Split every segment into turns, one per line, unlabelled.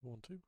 want to.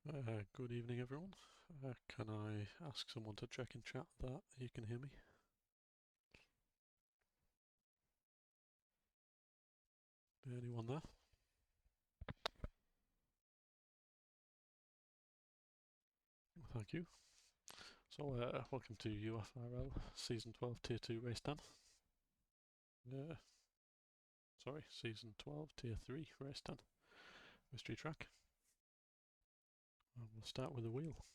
Good evening, everyone. Can I ask someone to check in chat that you can hear me? Anyone there? Thank you. So, welcome to UFRL Season 12 Tier 2 Race 10. Sorry, Season 12 Tier 3 Race 10 Mystery Track. And we'll start with a wheel.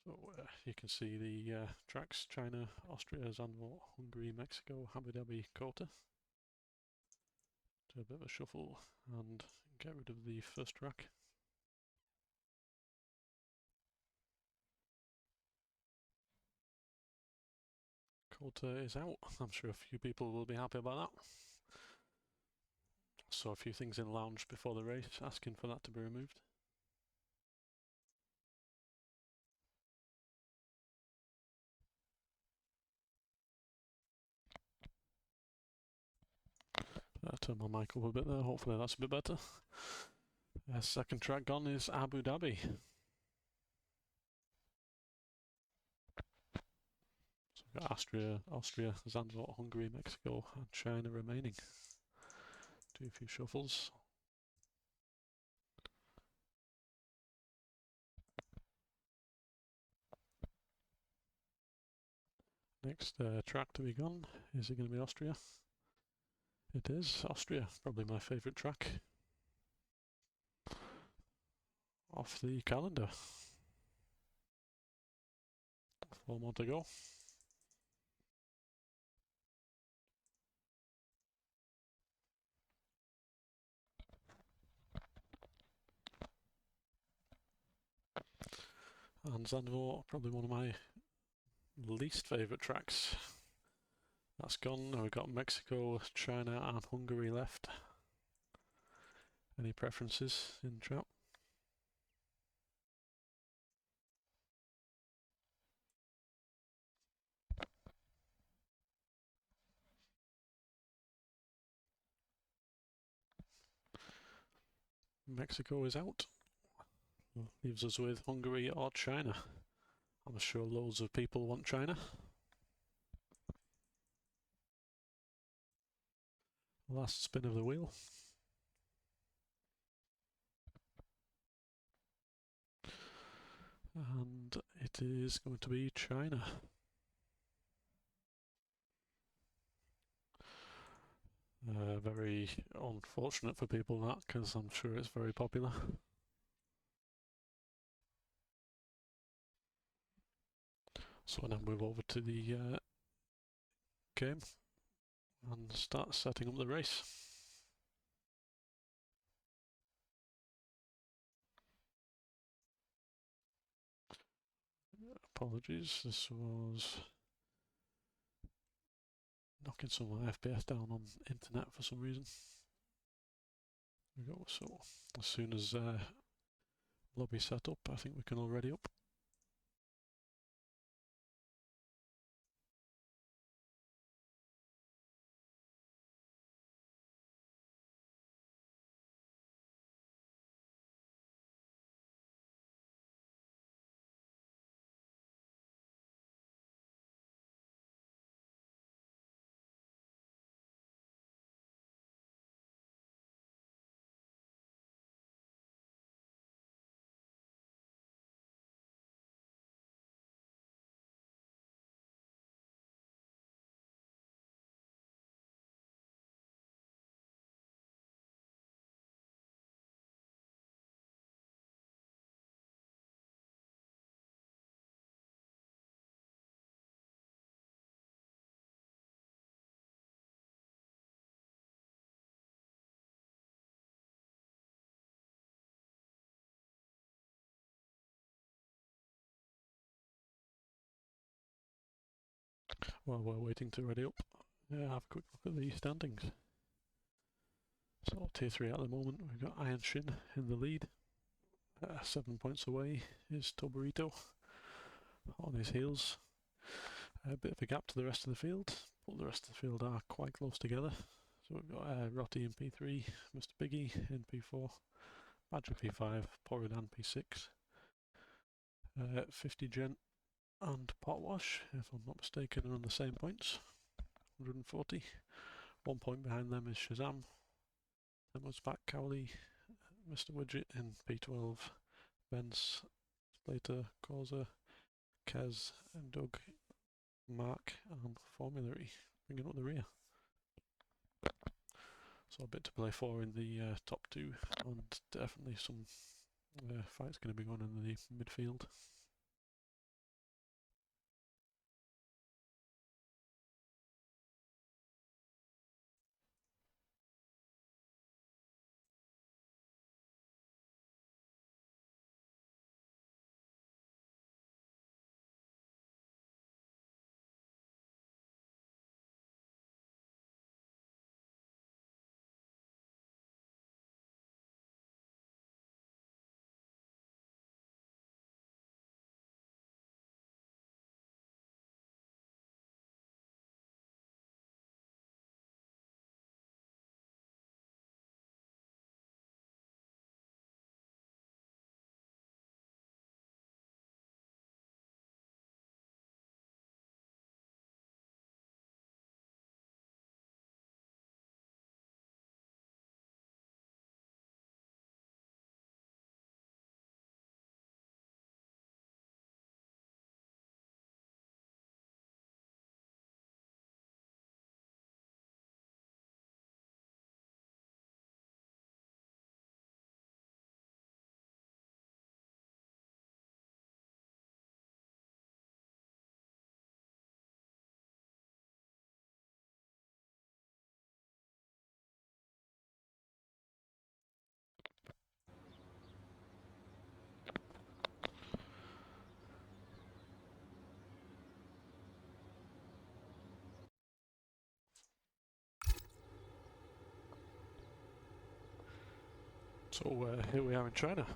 So, you can see the tracks: China, Austria, Zandvoort, Hungary, Mexico, Abu Dhabi, Kota. Do a bit of a shuffle and get rid of the first track. Kota is out. I'm sure a few people will be happy about that. Saw a few things in lounge before the race asking for that to be removed. Turn my mic up a bit there, hopefully that's a bit better. Second track gone is Abu Dhabi. So we've got Austria, Zandvoort, Hungary, Mexico and China remaining. Do a few shuffles. Next track to be gone, is it going to be Austria? It is Austria, probably my favourite track off the calendar. 4 more to go. And Zandvoort, probably one of my least favourite tracks. That's gone. Now we've got Mexico, China and Hungary left. Any preferences in chat? Mexico is out. Leaves us with Hungary or China. I'm sure loads of people want China. Last spin of the wheel. And it is going to be China. Very unfortunate for people that, because I'm sure it's very popular. So now move over to the game and start setting up the race. Apologies, this was knocking some of my FPS down on internet for some reason. There we go. So as soon as lobby set up, I think we can already up. While we're waiting to ready up, have a quick look at the standings. So tier 3 at the moment, we've got Iron Shin in the lead. 7 points away is Toborito on his heels. A bit of a gap to the rest of the field, but the rest of the field are quite close together. So we've got Rotti in P3, Mr. Biggie in P4, Badger P5, Poradan P6, 50 Gent and Potwash, if I'm not mistaken, are on the same points, 140. 1 point behind them is Shazam. Then was back Cowley, Mr. Widget in P12, Vence, Slater, Causa, Kez, and Doug, Mark, and Formulary, bringing up the rear. So a bit to play for in the top two, and definitely some fights going to be going in the midfield. So here we are in China.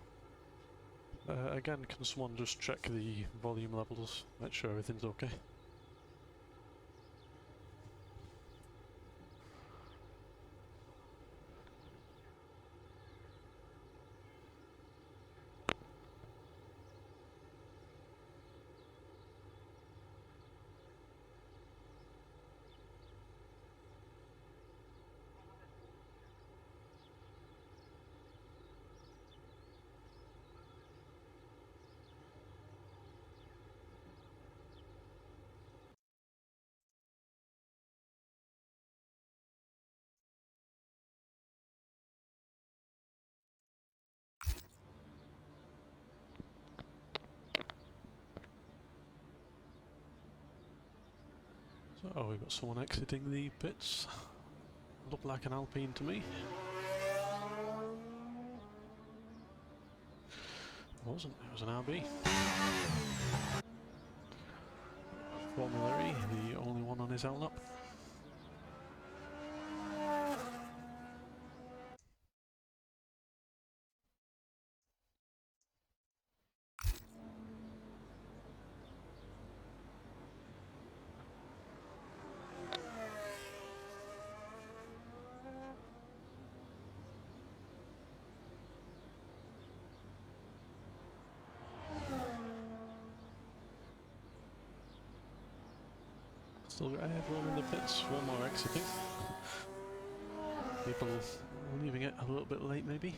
Again, can someone just check the volume levels, make sure everything's okay? So we've got someone exiting the pits. Looked like an Alpine to me. It wasn't, it was an RB. Formulary, the only one on his outlap. Still got everyone in the pits, one more exiting. People leaving it a little bit late maybe.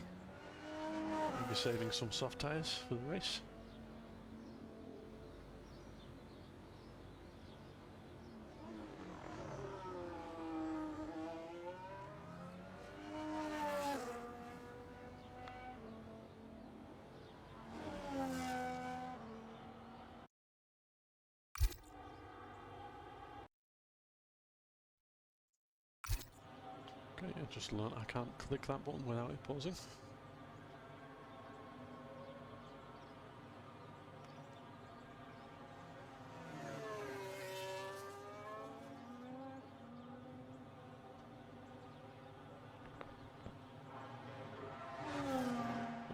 Maybe saving some soft tyres for the race. Okay, I just learnt I can't click that button without it pausing.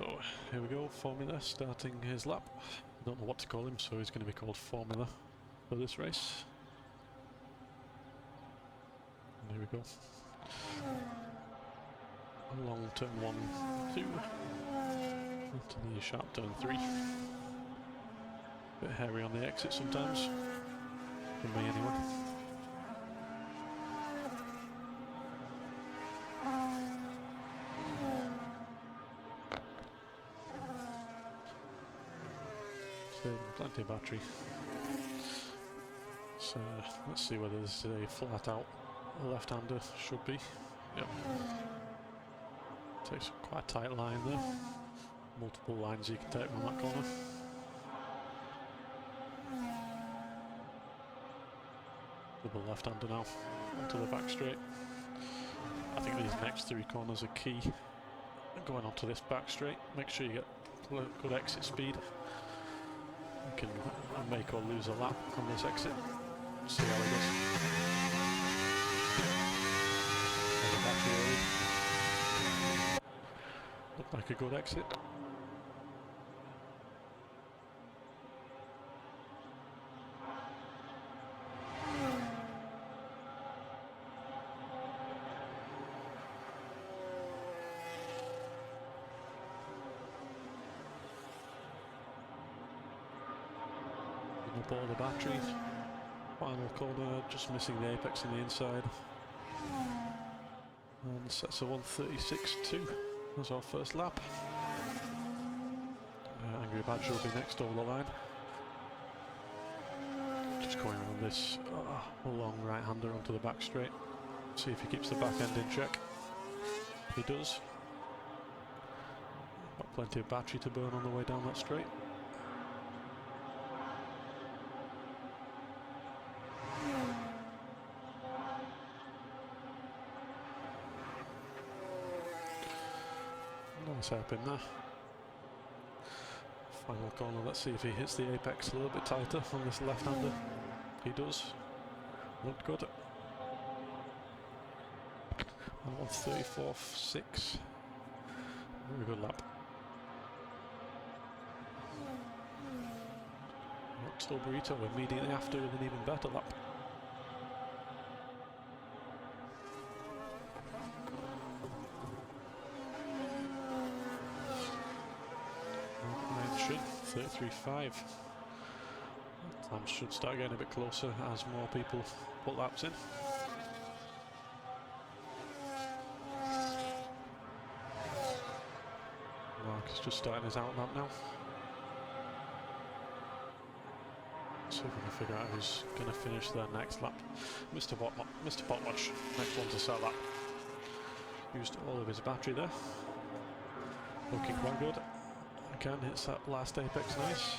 Oh, here we go, Formula starting his lap. I don't know what to call him, so he's going to be called Formula for this race. And here we go. Along turn 1, 2. Into the sharp turn 3. Bit hairy on the exit sometimes, for me anyway. Plenty of battery. So let's see whether this is a flat out left-hander. Should be. Yep. Takes quite a tight line there. Multiple lines you can take from that corner. Double left-hander now onto the back straight. I think these next 3 corners are key. Going onto this back straight, make sure you get good exit speed. You can make or lose a lap on this exit. See how it goes. There's a battery early. Looked like a good exit. Up all the batteries. Final corner, just missing the apex on the inside. And sets a 1:36.2 as our first lap. Angry Badger will be next over the line. Just going around this long right-hander onto the back straight. See if he keeps the back end in check. He does. Got plenty of battery to burn on the way down that straight. Nice hairpin there. Final corner, let's see if he hits the apex a little bit tighter on this left-hander. He does. Looked good. And 1:34.6. Very good lap. Burrito immediately after with an even better lap. Should 33.5. Time should start getting a bit closer as more people put laps in. Mark is just starting his out lap now. See if we can figure out who's going to finish their next lap. Mr. Potwatch, next one to start lap. Used all of his battery there. Looking quite good. Again, hits that last apex nice.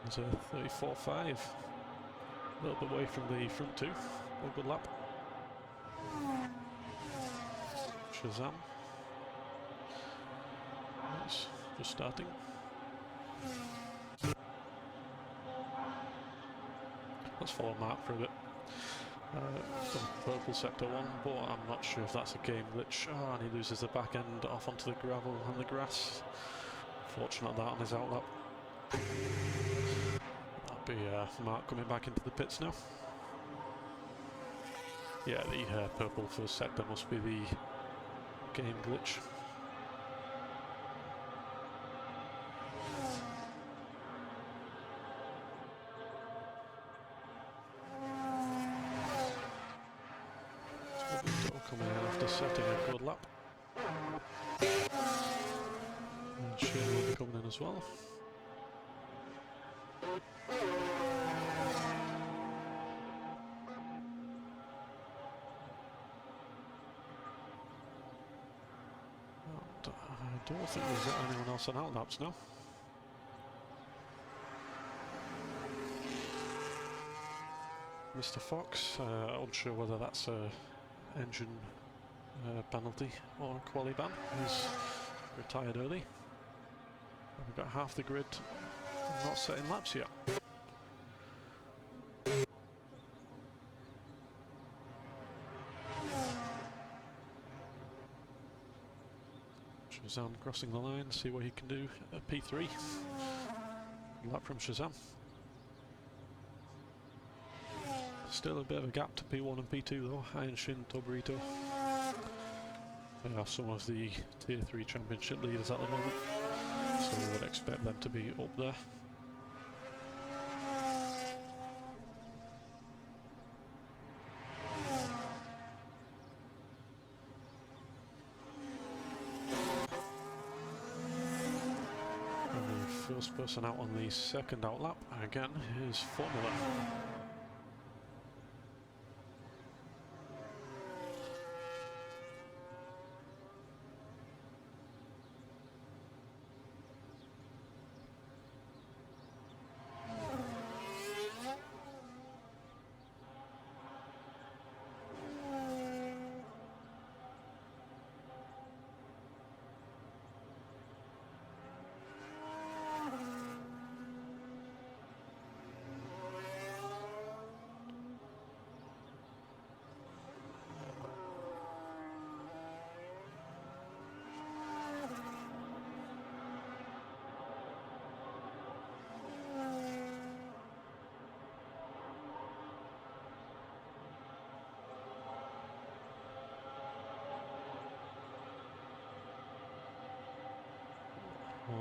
There's a 34.5. A little bit away from the front two. A good lap. Shazam. Nice. Just starting. Let's follow Mark for a bit. From purple sector 1, but I'm not sure if that's a game glitch. And he loses the back end off onto the gravel and the grass. Fortunate that on his out lap. That'll be Mark coming back into the pits now. Yeah, the purple first sector must be the game glitch. Coming in after setting a good lap. And Shane will be coming in as well. And I don't think there's anyone else on out laps now. Mr. Fox, unsure whether that's a engine penalty or a quali ban. He's retired early. We've got half the grid not setting laps yet. Shazam crossing the line, see what he can do at P3. Good lap from Shazam. Still a bit of a gap to P1 and P2 though. Iron Shin, Toburito. They are some of the Tier 3 Championship leaders at the moment, so we would expect them to be up there. And the first person out on the second outlap, again, is Formula.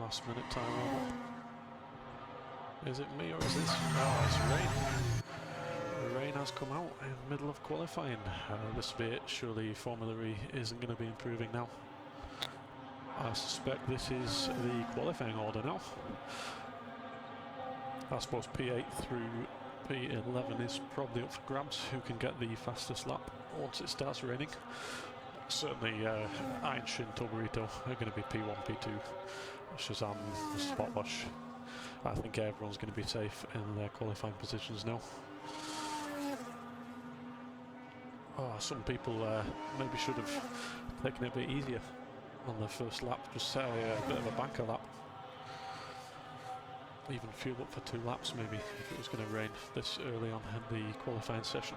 Last minute time up. Is it me or is this? Oh, it's rain. The rain has come out in the middle of qualifying. This bit, surely Formula E isn't going to be improving now. I suspect this is the qualifying order now. I suppose P8 through P11 is probably up for grabs. Who can get the fastest lap once it starts raining? Certainly Iron Shin, Tobarito are going to be P1, P2. Shazam, Spotwash. I think everyone's going to be safe in their qualifying positions now. Oh, some people maybe should have taken it a bit easier on the first lap, just set a bit of a banker lap. Even fuel up for 2 laps maybe if it was going to rain this early on in the qualifying session.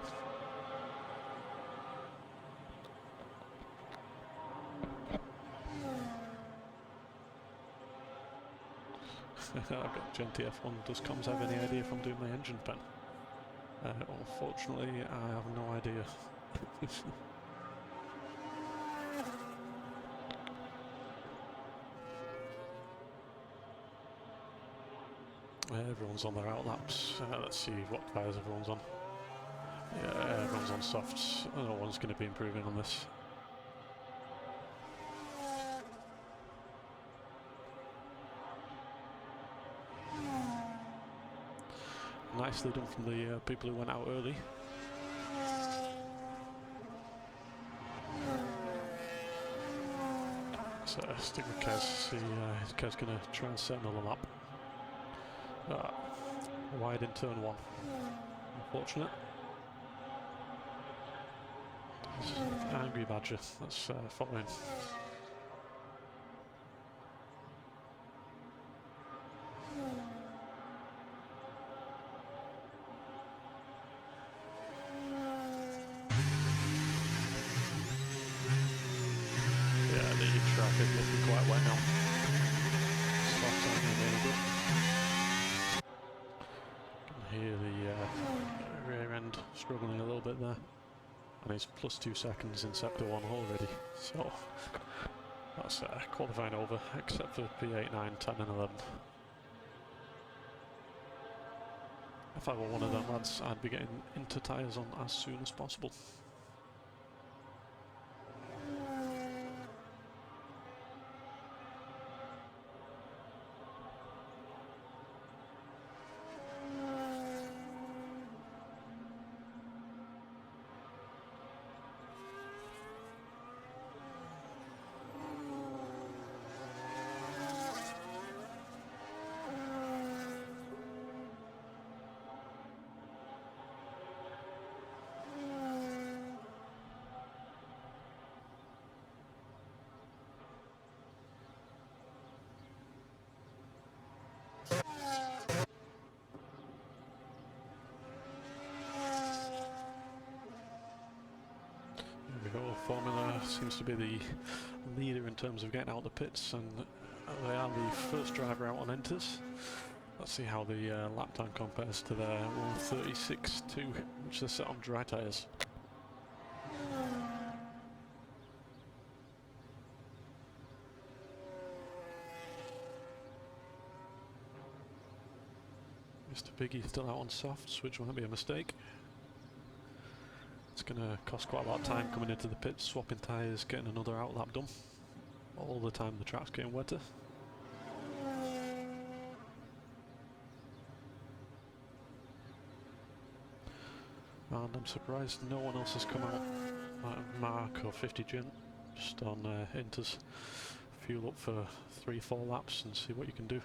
I've got Genty F1. Does Comms have any idea if I'm doing my engine pen? Unfortunately, I have no idea. Everyone's on their outlaps. Let's see what tyres everyone's on. Yeah, everyone's on softs. No one's going to be improving on this. Nicely done from the people who went out early. So stick with Kez. See, Kez going to try and set another lap. Wide in turn 1. Unfortunate. Angry Badger. That's following. Is looking quite wet now. Softs aren't available. Can hear the rear end struggling a little bit there. And he's plus 2 seconds in sector 1 already. So that's qualifying over, except for P8, 9, 10 and 11. If I were one of them lads, I'd be getting into tyres on as soon as possible. Formula seems to be the leader in terms of getting out the pits, and they are the first driver out on enters. Let's see how the lap time compares to their 1:36.2, which they're set on dry tyres. Mr. Piggy still out on softs, which might be a mistake. It's going to cost quite a lot of time coming into the pits, swapping tyres, getting another outlap done. All the time the track's getting wetter. And I'm surprised no one else has come out. Mark or 50 Gent, just on Inters. Fuel up for 3-4 laps and see what you can do.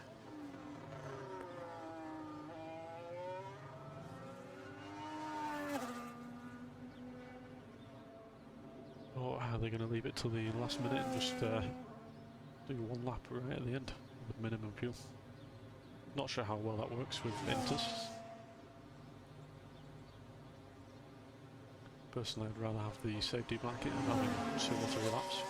Or are they going to leave it till the last minute and just do one lap right at the end with minimum fuel? Not sure how well that works with Inters. Personally, I'd rather have the safety blanket and having 2 or 3 laps.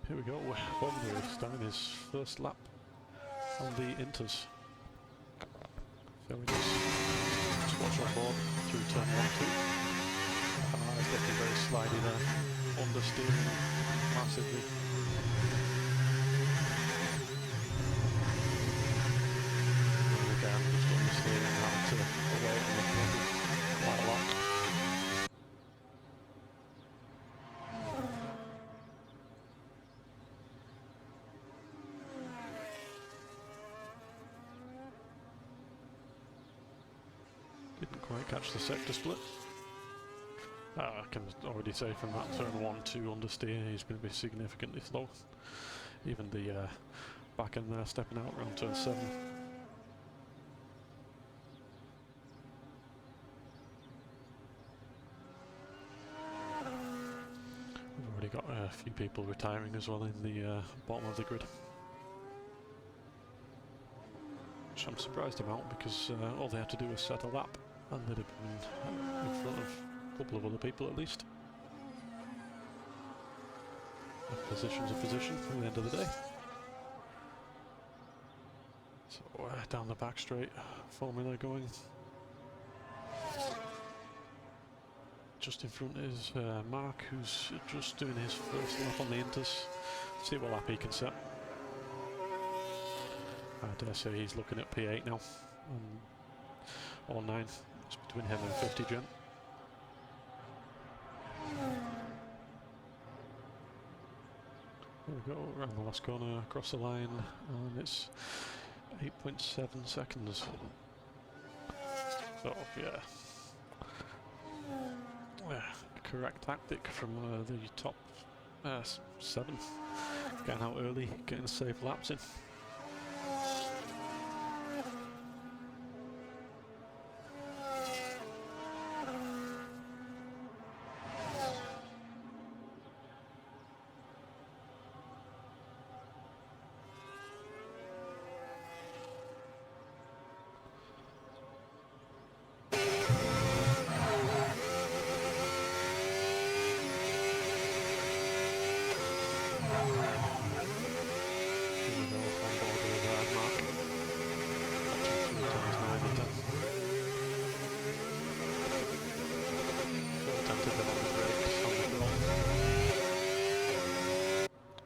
Here we go, Wembley starting his first lap on the Inters. So we just watch on board through turn 1, 2. It's looking very slidey there, understeering massively. And again, just understeering out to away from the front quite a lot. Didn't quite catch the sector split. I can already say from that turn 1, 2 understeer, he's going to be significantly slow. Even the back end there stepping out around turn 7. We've already got a few people retiring as well in the bottom of the grid. Which I'm surprised about, because all they had to do was set a lap and they'd have been in front of couple of other people at least. A position's a position at the end of the day. So down the back straight, formula going. Just in front is Mark, who's just doing his first lap on the Inters. See what lap he can set. I dare say he's looking at P8 now, or 9. It's between him and 50 Gent. There we go, around the last corner, across the line, and it's 8.7 seconds. So, yeah. Correct tactic from the top 7. Getting out early, getting safe laps in.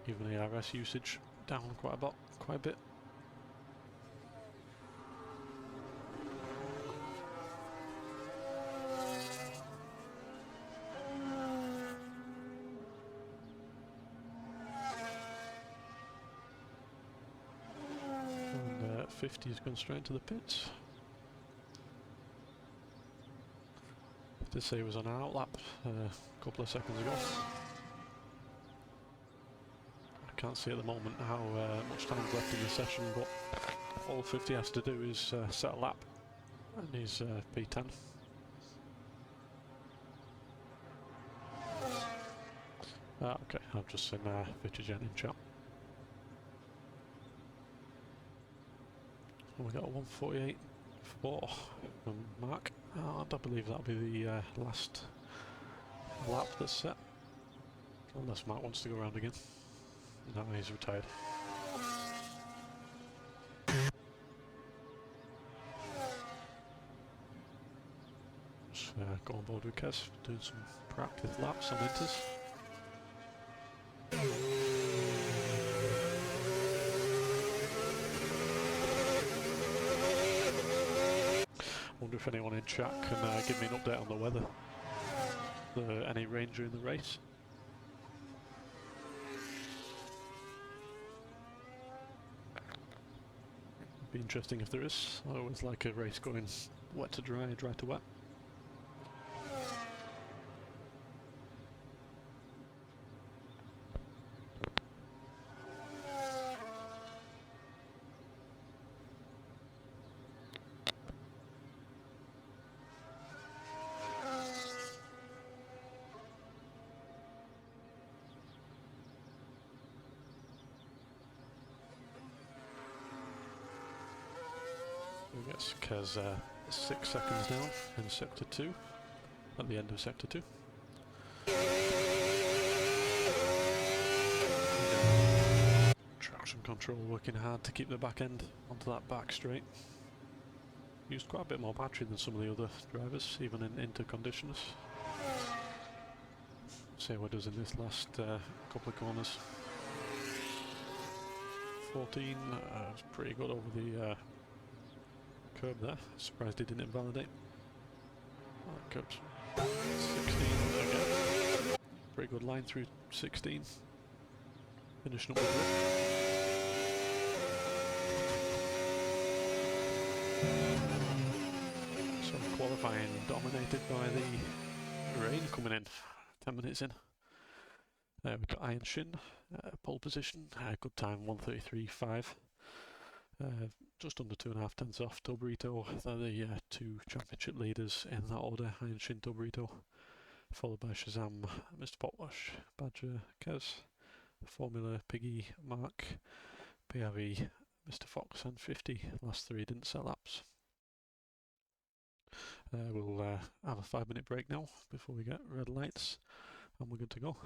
Even the RS usage down quite a bit. And 50 has gone straight to the pits. Did say he was on an outlap a couple of seconds ago. I can't see at the moment how much time's left in the session, but all 50 has to do is set a lap, and he's P10. Okay, I've just seen 50 Gen in chat. We got a 1:48.4 from Mark, and I believe that'll be the last lap that's set, unless Mark wants to go around again. No, he's retired. Just go on board with Kez, doing some practice laps on inters. Wonder if anyone in chat can give me an update on the weather. Any rain during the race? Be interesting if there is. I always like a race going wet to dry, dry to wet. I guess Kez 6 seconds now in sector 2, at the end of sector 2. Traction control working hard to keep the back end onto that back straight. Used quite a bit more battery than some of the other drivers, even in interconditioners. See what it does in this last couple of corners. 14, was pretty good over the curb there. Surprised he didn't invalidate. Oh, curbs. 16 again. Pretty good line through 16. Finishing up with it. So qualifying dominated by the rain coming in. 10 minutes in. We've got Iron Shin, pole position, good time 1:33.5. Just under 2.5 tenths off Tobrito. They're the two championship leaders in that order, Iron Shin, Tobrito, followed by Shazam, Mr. Potwash, Badger, Kez, Formula, Piggy, Mark, PRV, Mr. Fox and 50. Last three didn't sell laps. We'll have a 5-minute break now before we get red lights and we're good to go.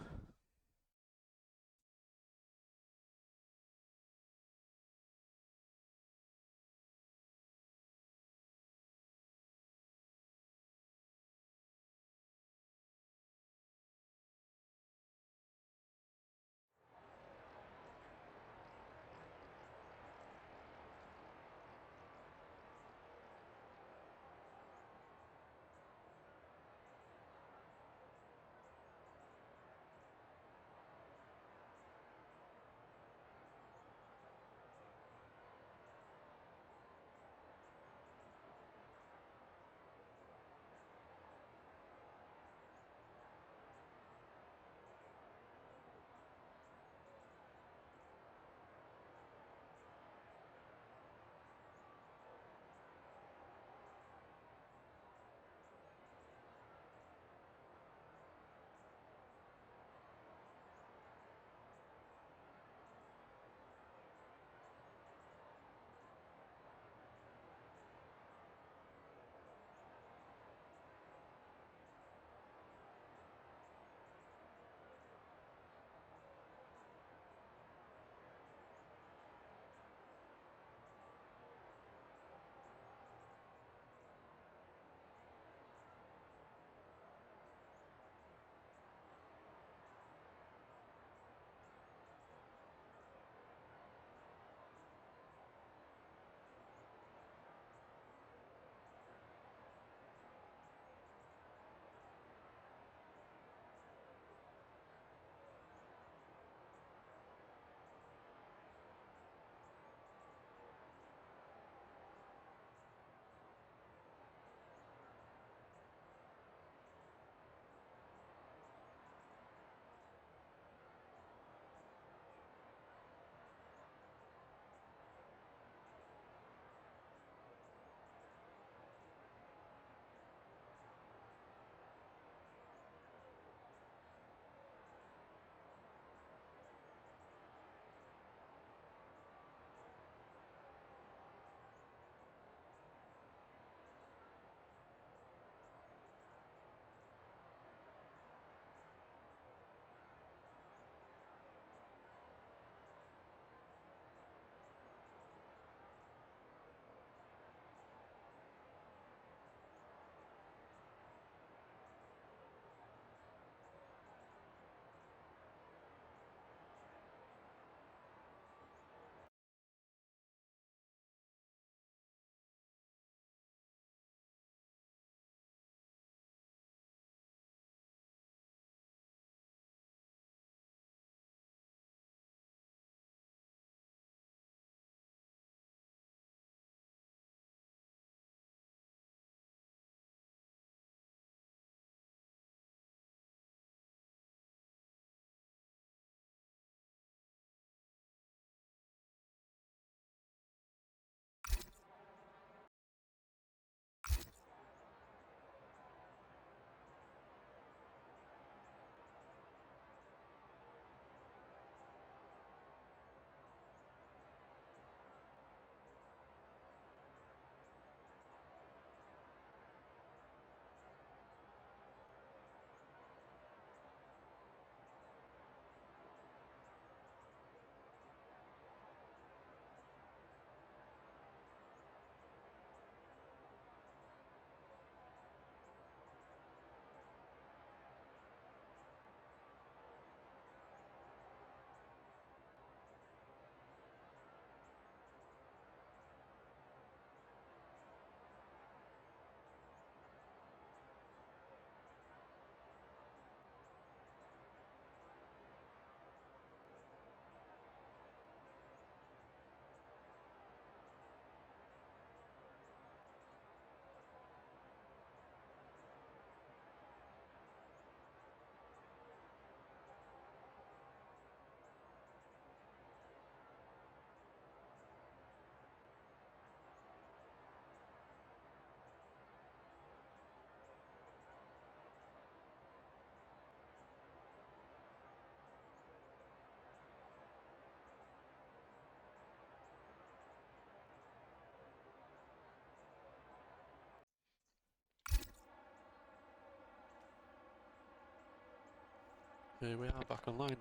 Here we are back online.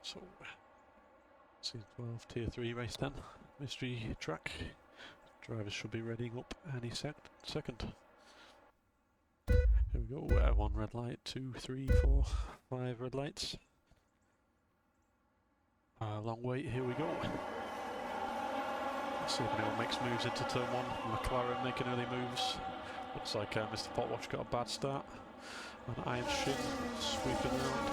So, Season 12 Tier 3 race 10, mystery track. Drivers should be readying up any second. Here we go, 1 red light, 2, 3, 4, 5 red lights. Long wait, here we go. Let's see if anyone makes moves into turn 1. McLaren making early moves. Looks like Mr. Potwatch got a bad start. And Iron Shin sweeping around.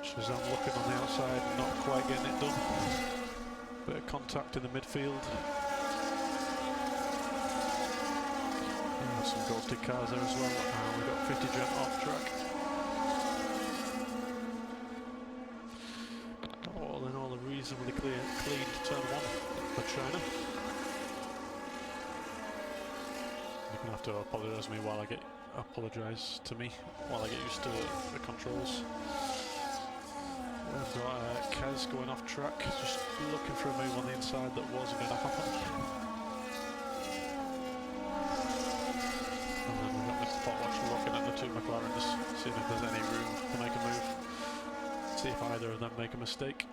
Shazam looking on the outside, not quite getting it done. Bit of contact in the midfield. Some ghosted cars there as well. And we've got 50 Gent off track. All in all, a reasonably clean turn 1 for China. You're going to have to apologise to me while I get used to the controls. We've got Kez going off track, just looking for a move on the inside that wasn't going to happen. And then we've got Mr. Potwatch looking at the 2 McLarens, seeing if there's any room to make a move. See if either of them make a mistake.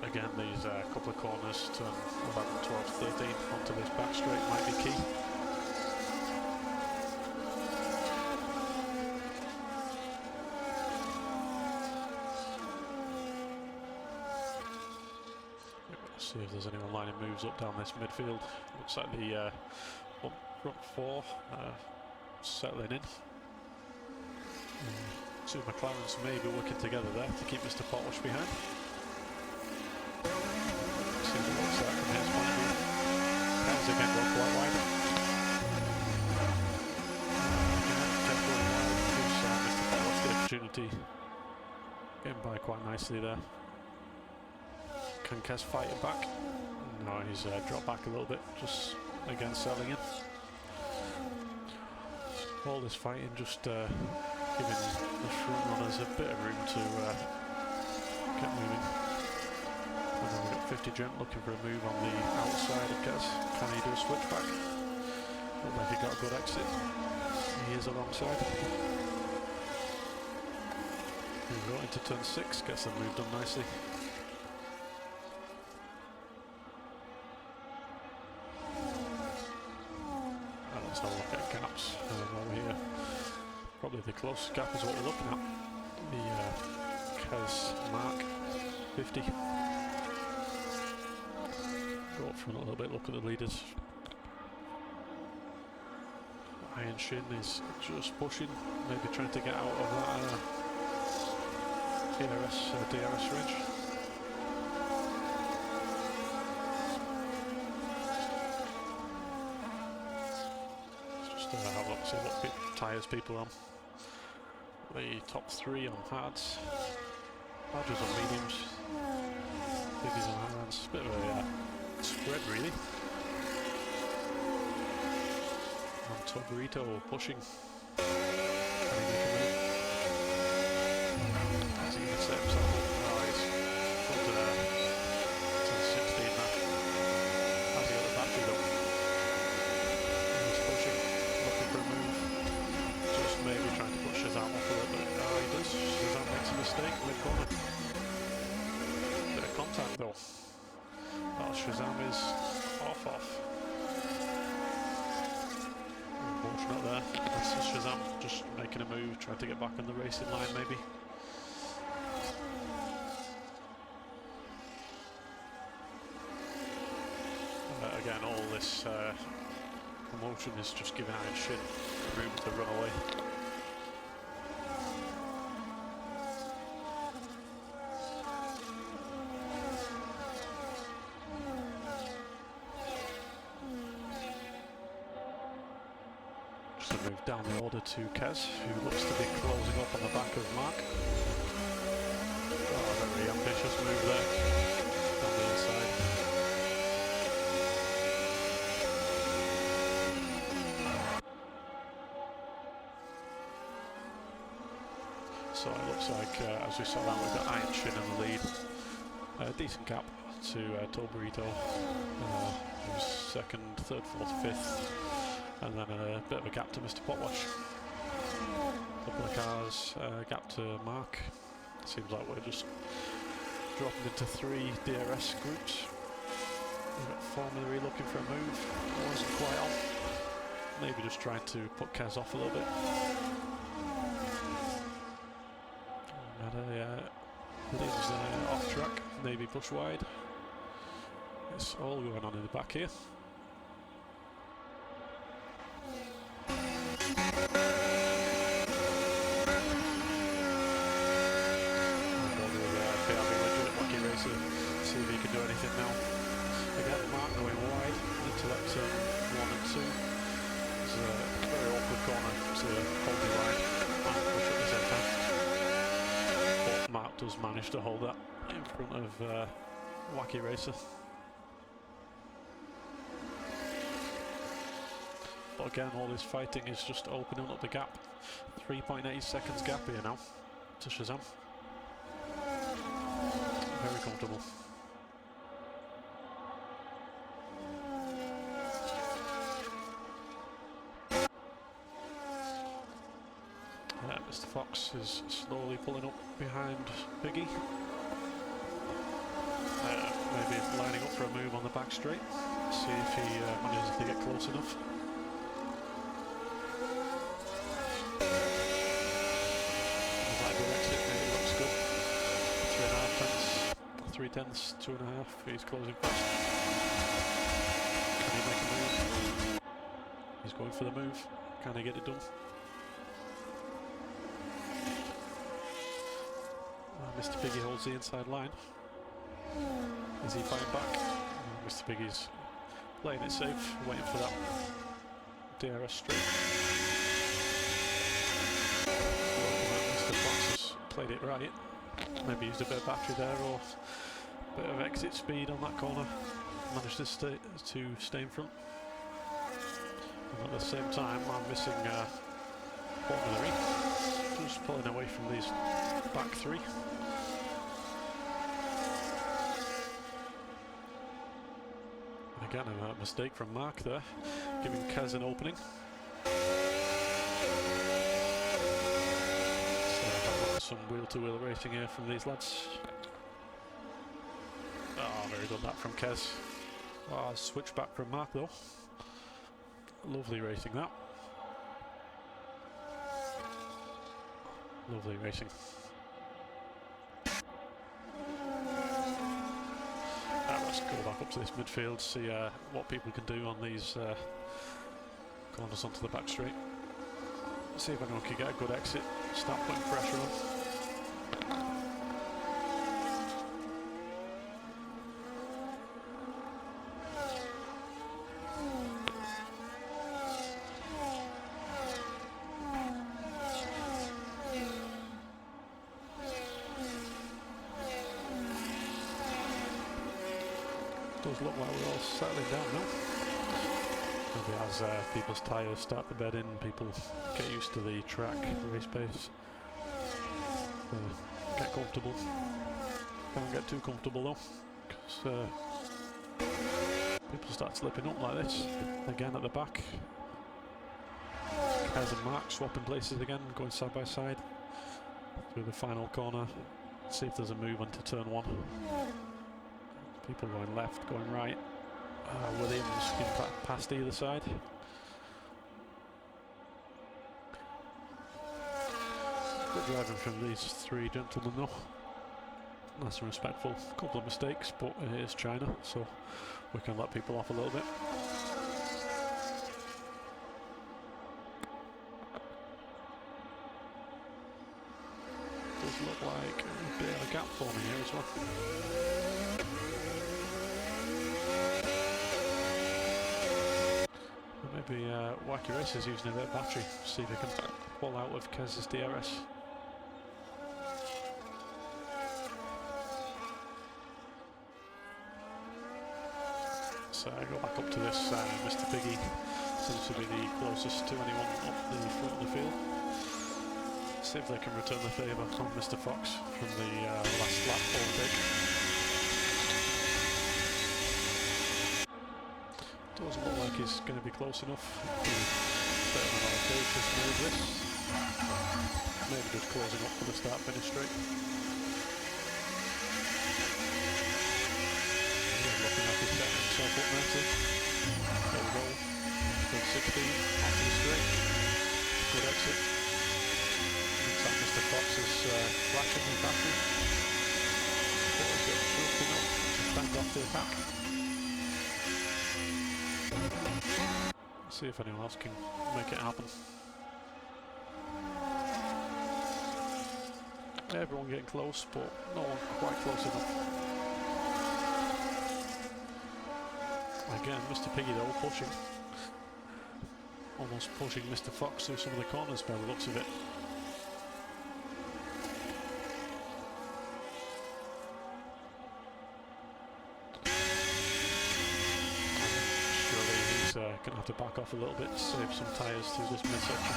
Again, these couple of corners, turn 11, 12, 13 onto this back straight might be key. See if there's anyone lining moves up down this midfield. Looks like the front 4 settling in. 2 McLarens maybe working together there to keep Mr. Potwatch behind. See what it looks like from his point of view. Kez again gone quite wide. Kept going wide, gives Mr. Potwatch the opportunity. Getting by quite nicely there. Can Kez fight it back? No, he's dropped back a little bit, just again settling in. All this fighting just giving the front runners a bit of room to get moving. And then we've got 50 Gent looking for a move on the outside of Kez. Can he do a switchback? Looked like he got a good exit. He is alongside. Here we go into turn 6, gets the move done nicely. Let's have a look at gaps over here. Probably the closest gap is what we're looking at. The Kez mark 50. Go up front a little bit, look at the leaders. Iron Shin is just pushing, maybe trying to get out of that DRS range. Have a look, see what tyres people on. The top 3 on hards, badges on mediums, biggies on hards. Bit of a spread really. And Toburito pushing. Can he make a move? Is he going to set himself up? Oh, he's got to 16 now. Has he got the battery though? He's pushing. For a move, just maybe trying to put Shazam off a little bit. Oh, he does. Shazam makes a mistake mid corner. Bit of contact though. Oh, Shazam is off. Unfortunate there. That's Shazam just making a move, trying to get back on the racing line maybe. Again, all this promotion is just giving Iron Shin room to run away. Just a move down the order to Kez, who looks to be closing up on the back of Mark. Oh, very ambitious move there on the inside. So it looks like, as we saw that, we've got Iron Shin in the lead. Decent gap to Toburito, who's second, third, fourth, fifth. and then a bit of a gap to Mr. Potwash. Couple of cars, gap to Mark. Seems like we're just dropping into 3 DRS groups. We've got Formula E looking for a move. Wasn't quite on. Maybe just trying to put Kez off a little bit. Williams off track, maybe push wide. It's all going on in the back here. See if he can do anything now. Again, Mark going wide into that turn 1 and 2. It's a very awkward corner to hold the line and push at the same time. But Mark does manage to hold that in front of Wacky Racer. But again, all this fighting is just opening up the gap. 3.8 seconds gap here now to Shazam. Very comfortable. Mr. Fox is slowly pulling up behind Biggie. Maybe lining up for a move on the back straight. See if he manages to get close enough. Looks good. 3.5 tenths, 3 tenths, 2.5. He's closing fast. Can he make a move? He's going for the move. Can he get it done? Mr. Piggy holds the inside line. Is he fighting back? Mr. Piggy's playing it safe, waiting for that DRS straight. Mr. Fox has played it right. Maybe used a bit of battery there or a bit of exit speed on that corner. Managed to stay in front. And at the same time, I'm missing Formula E. Just pulling away from these back 3. Again, a mistake from Mark there, giving Kez an opening. So some wheel-to-wheel racing here from these lads. Oh, very good that from Kez. Oh, switch back from Mark though. Lovely racing that. Lovely racing. Let's go back up to this midfield, see what people can do on these corners onto the back straight. See if anyone can get a good exit, start putting pressure on. Does look like we're all settling down now. Maybe as people's tyres start to bed in, people get used to the track, race pace, get comfortable. Can't get too comfortable though, because people start slipping up like this. Again at the back. Kez and Mark swapping places again, going side by side through the final corner. See if there's a move onto turn 1. People going left, going right. Williams in past either side. Good driving from these 3 gentlemen though. Nice and respectful. Couple of mistakes, but it is China, so we can let people off a little bit. Does look like a bit of a gap forming here as well. Maybe Wacky Racer's using a bit of battery, see if they can pull out of Kez's DRS. So I go back up to this, Mr. Piggy seems to be the closest to anyone up the front of the field. See if they can return the favour on Mr. Fox from the last lap overtake. Doesn't look like he's going to be close enough. Bit of an audacious move this. Maybe just closing up for the start finish straight. Yeah, looking like he's setting himself up nicely. There we go. Good 16 onto the straight. Good exit. Looks like Mr. Fox is flashing his battery. But he's got just enough to fend off the attack. See if anyone else can make it happen. Everyone getting close, but no one quite close enough. Again, Mr. Piggy though pushing. Almost pushing Mr. Fox through some of the corners by the looks of it. Going to have to back off a little bit to save some tyres through this midsection.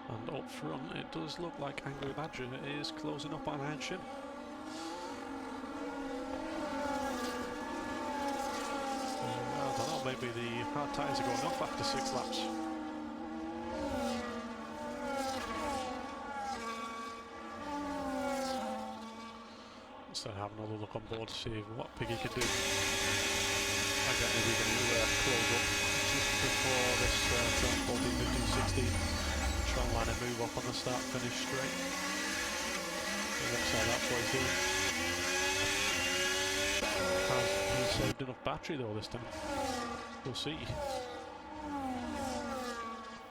And up front it does look like Angry Badger is closing up on Iron Shin. I don't know, maybe the hard tyres are going off after 6 laps. Have another look on board to see what Piggy can do. Again, is he going to close up just before this turn 14, 15, 16. Try and line a move up on the start finish straight. It looks like that's what he's doing. Has he saved enough battery though this time? We'll see.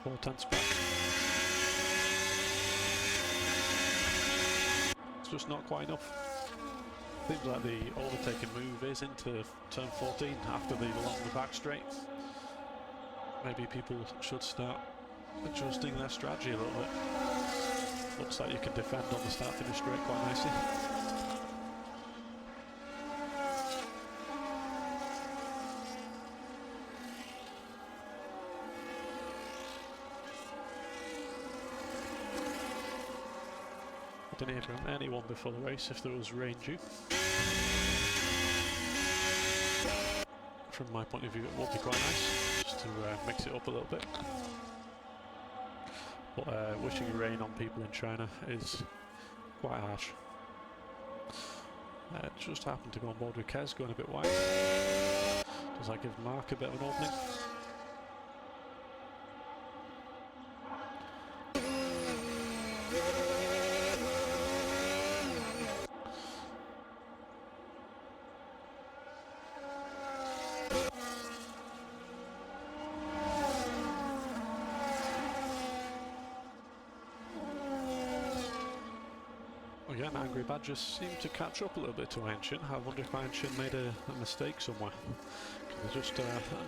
4/10 back. It's just not quite enough. Seems like the overtaking move is into turn 14 after the along the back straight. Maybe people should start adjusting their strategy a little bit. Looks like you can defend on the start finish straight quite nicely. I didn't hear from anyone before the race if there was rain due. From my point of view it would be quite nice, just to mix it up a little bit. But wishing rain on people in China is quite harsh. Just happened to go on board with Kez going a bit wide. Does that give Mark a bit of an opening? Again, Angry Badger seemed to catch up a little bit to Iron Shin. I wonder if Iron Shin made a mistake somewhere. They just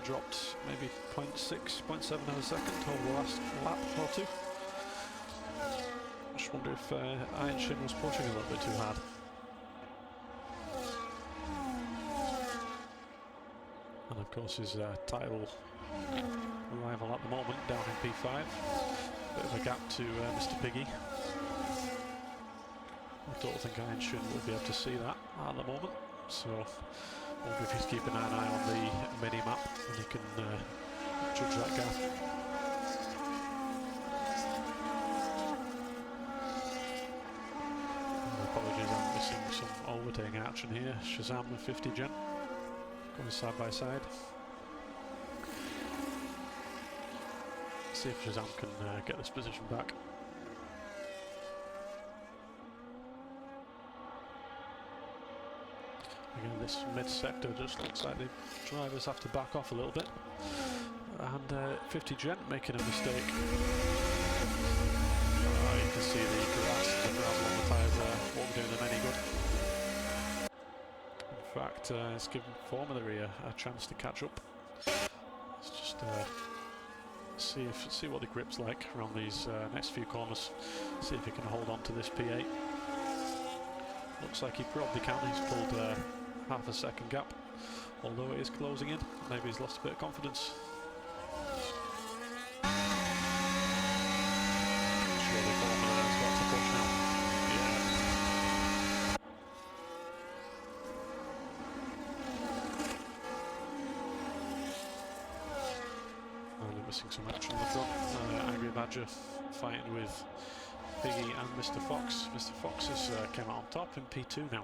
dropped maybe 0.6, 0.7 of a second over the last lap or two. Just wonder if Iron Shin was pushing a little bit too hard. And of course his title rival at the moment down in P5. Bit of a gap to Mr. Piggy. I don't think Iron Shin will be able to see that at the moment, so I wonder if he's keeping an eye on the mini-map and he can judge that gap. Apologies, I'm missing some overtaking action here. Shazam with 50 gen, going side by side. See if Shazam can get this position back. Again, this mid-sector just looks like the drivers have to back off a little bit. And 50 Gent making a mistake. You can see the grass and the gravel on the tyres there won't be doing them any good. In fact, it's given Formula a chance to catch up. Let's just see what the grip's like around these next few corners. See if he can hold on to this P8. Looks like he probably can. He's pulled half a second gap, although it is closing in. Maybe he's lost a bit of confidence. missing some action in the front. Angry Badger fighting with Piggy and Mr. Fox. Mr. Fox has came out on top in P2 now.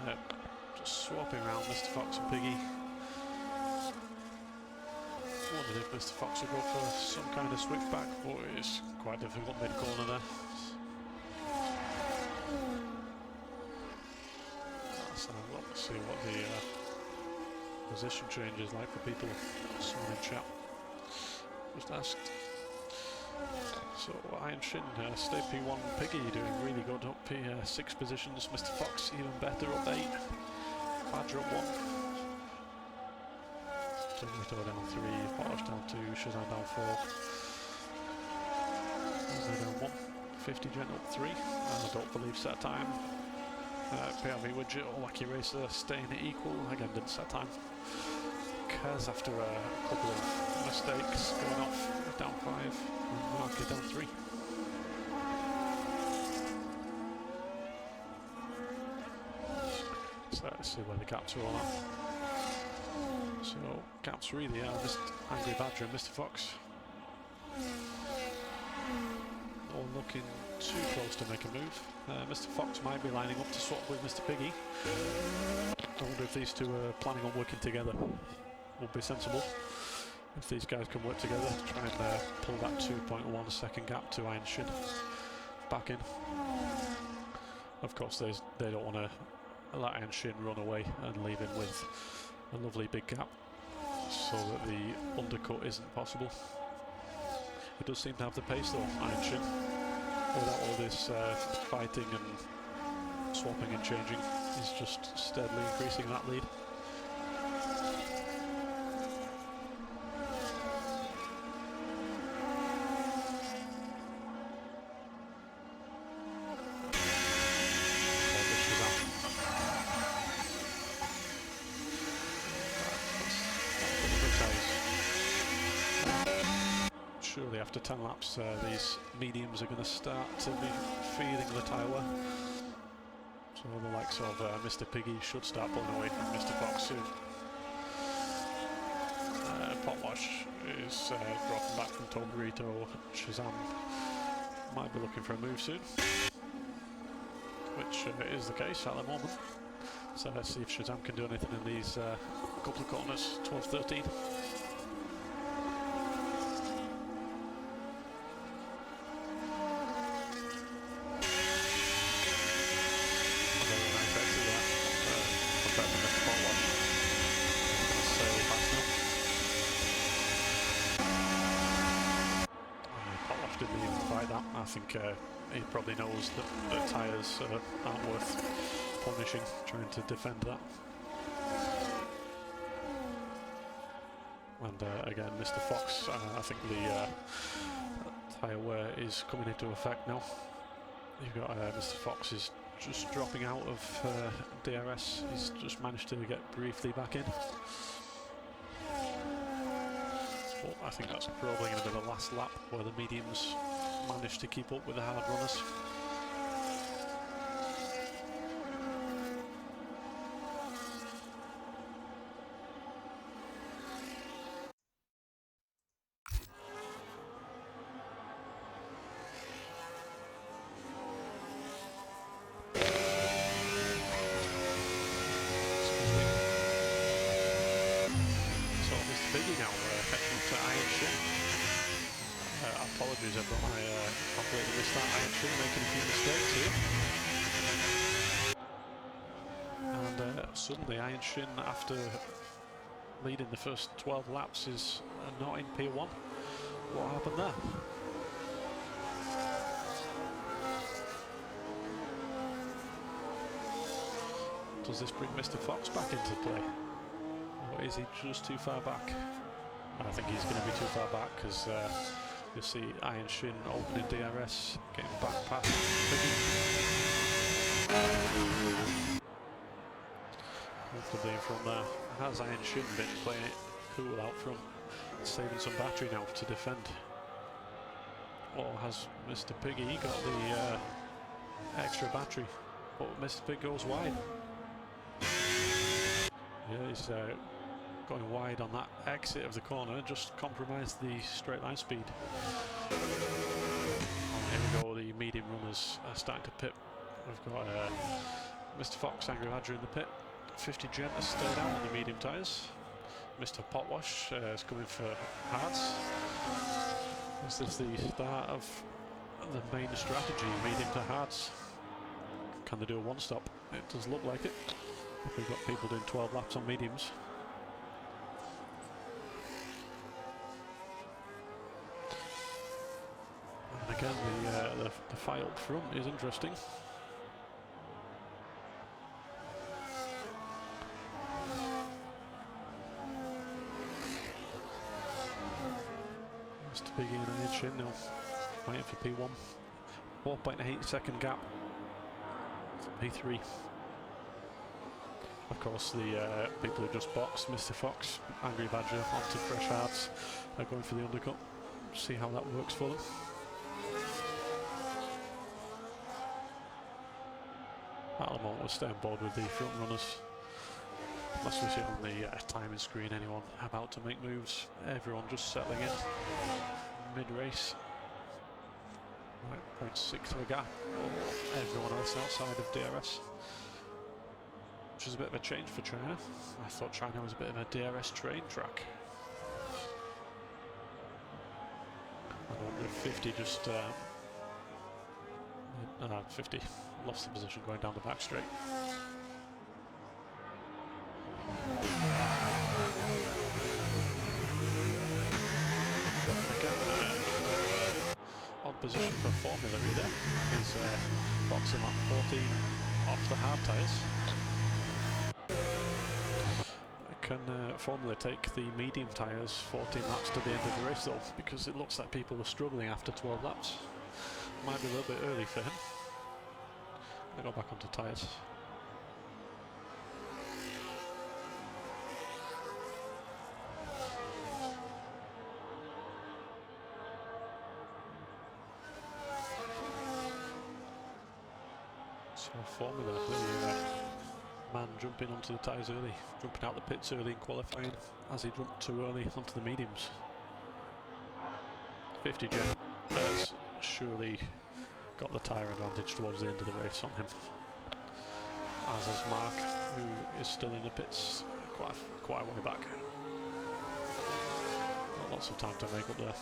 And just swapping around Mr. Fox and Piggy. Wondered if Mr. Fox would go for some kind of switchback, but it's quite difficult mid-corner there. Let's have a look, see what the position change is like for people. Someone in chat just asked. So Iron Shin, stay P1, Piggy doing really good up P6 positions. Mr. Fox even better up 8. Badger up 1. Torito down 3, Polish down 2, Shazam down 4. They're down 1. 50 Gent up 3. And I don't believe set time. PRV Widget or Lucky Racer staying at equal. Again, didn't set time. Kaz after a couple of mistakes going off down 5. And Mark is down 3. So let's see where the gaps are all at. So, gaps really are just Angry Badger and Mr. Fox. All looking too close to make a move. Mr. Fox might be lining up to swap with Mr. Piggy. I wonder if these two are planning on working together. Would be sensible if these guys can work together to try and pull that 2.1 second gap to Iron Shin back in. Of course, they don't want to let Iron Shin run away and leave him with a lovely big gap, so that the undercut isn't possible. It does seem to have the pace though, Iron Shin, without all this fighting and swapping and changing. He's just steadily increasing that lead. Surely after 10 laps these mediums are going to start to be feeling the tyre wear. So the likes of Mr. Piggy should start pulling away from Mr. Fox soon. Potwash is dropping back from Toburito. Shazam might be looking for a move soon, which is the case at the moment. So let's see if Shazam can do anything in these couple of corners, 12-13. Didn't even fight that. I think he probably knows that tyres aren't worth punishing, trying to defend that. And again, Mr. Fox, I think the tyre wear is coming into effect now. You've got Mr. Fox is just dropping out of DRS. He's just managed to get briefly back in. But I think that's probably going to be the last lap where the mediums manage to keep up with the hard runners. Now catching up to Iron Shin. Apologies everyone, I completely missed that. Iron Shin making a few mistakes here. And suddenly Iron Shin, after leading the first 12 laps, is not in P1. What happened there? Does this bring Mr. Fox back into play? Or is he just too far back? I think he's going to be too far back, because you'll see Iron Shin opening DRS, getting back past Piggy. Comfortably in front there. Has Iron Shin been playing it cool out front, saving some battery now to defend? Or has Mr. Piggy got the extra battery? But Mr. Pig goes wide. Yeah, he's going wide on that exit of the corner, just compromised the straight line speed. Here we go, the medium runners are starting to pit. We've got Mr. Fox, Angry Badger in the pit. 50 Gent has stayed out on the medium tyres. Mr. Potwash is coming for hards. This is the start of the main strategy, medium to hards. Can they do a one-stop? It does look like it. We've got people doing 12 laps on mediums. And again, the fight up front is interesting. Mr. Piggy and Ian Shin now fighting for P1. 4.8 second gap from P3. Of course, the people who just boxed, Mr. Fox, Angry Badger onto fresh hards, are going for the undercut. See how that works for them. At the moment, we'll stay on board with the front runners. Unless we see on the timing screen anyone about to make moves. Everyone just settling in mid-race. 0.6 of a gap. Everyone else outside of DRS. Which is a bit of a change for China. I thought China was a bit of a DRS train track. I wonder if 50 just 50 lost the position going down the back straight. Odd position for Formula Reader is boxing lap 14 off the hard tyres. Can Formula take the medium tyres 14 laps to the end of the race though, because it looks like people are struggling after 12 laps. Might be a little bit early for him. I go back onto tyres. So Formula, the man jumping onto the tyres early, jumping out the pits early in qualifying as he jumped too early onto the mediums. 50 Jet has surely got the tyre advantage towards the end of the race on him. As is Mark, who is still in the pits quite a way back. Got lots of time to make up there.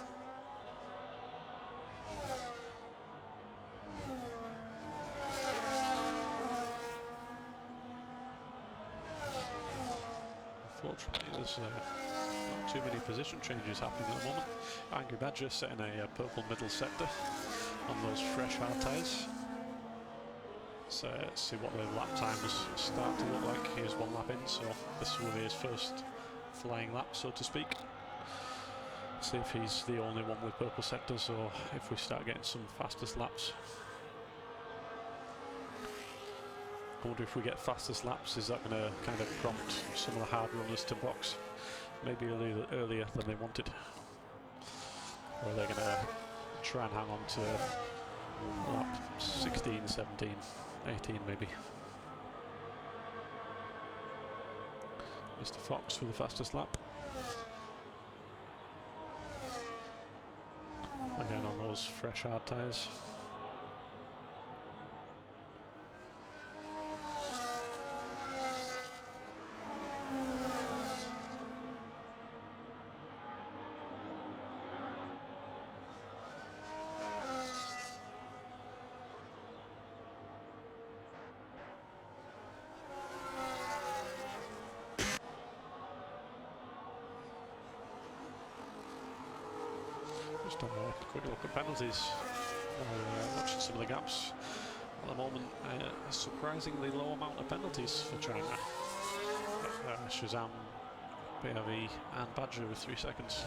Unfortunately, there's not too many position changes happening at the moment. Angry Badger setting a purple middle sector on those fresh hard tyres. So let's see what the lap times start to look like. Here's one lap in, so this will be his first flying lap, so to speak. See if he's the only one with purple sectors or if we start getting some fastest laps. I wonder if we get fastest laps, is that going to kind of prompt some of the hard runners to box maybe earlier than they wanted? Or are they going to try and hang on to lap 16, 17, 18 maybe? Mr. Fox with the fastest lap. Again on those fresh hard tyres. Just have a quick look at penalties. Watching some of the gaps at the moment. A surprisingly low amount of penalties for China. Shazam, BRV and Badger with 3 seconds.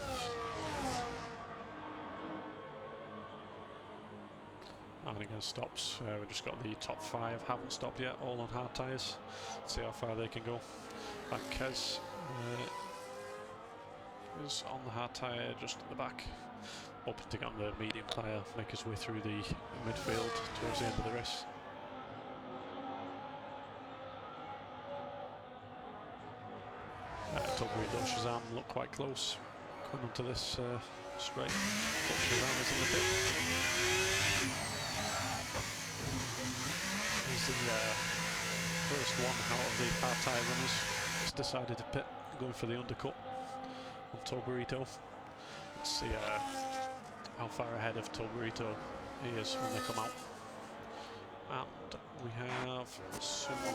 And again stops. We've just got the top 5 haven't stopped yet, all on hard tyres. See how far they can go. Banquez is on the hard tyre just at the back. hoping to get on the medium tyre, make his way through the midfield towards the end of the race. Toburito Shazam look quite close coming onto this straight. Shazam is in the pit. He's the first one out of the hard tyre runners. He's decided to pit, going for the undercut on Toburito. Let's see how far ahead of Toburito he is when they come out. And we have someone,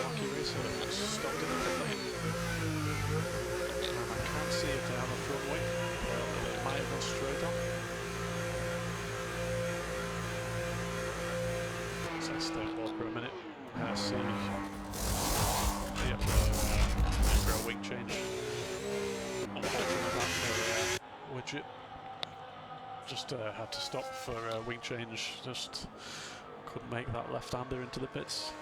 lucky racer, stopped in the pit lane. And I can't see if they have a front wing, but it might have gone straight on. So let's stay on board for a minute. See, yep, for a wing change. Unfortunate that for Widget. Just had to stop for a wing change, just couldn't make that left-hander into the pits.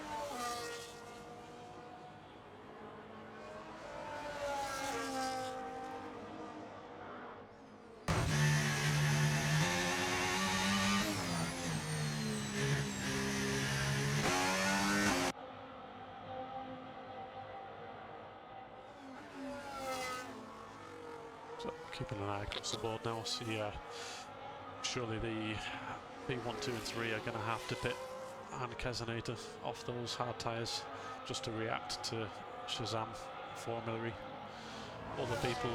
So keeping an eye across the board now, see surely the P1, 2 and 3 are going to have to pit and Kesonator off those hard tyres just to react to Shazam formulary. Other people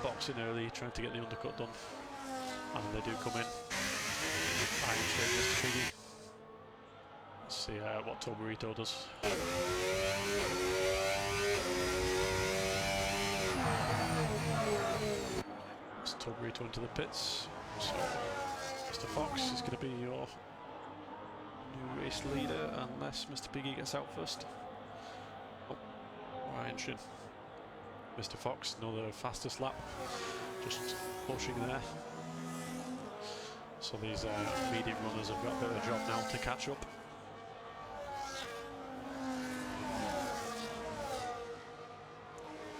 boxing early, trying to get the undercut done, and they do come in. Iron Train Mr. Piggy. Let's see what Toburito does. It's Toburito into the pits. So Mr. Fox is going to be your new race leader unless Mr. Piggy gets out first. Oh, Ryan Shin. Mr. Fox, another fastest lap, just pushing there. So these medium runners have got a bit of a job now to catch up.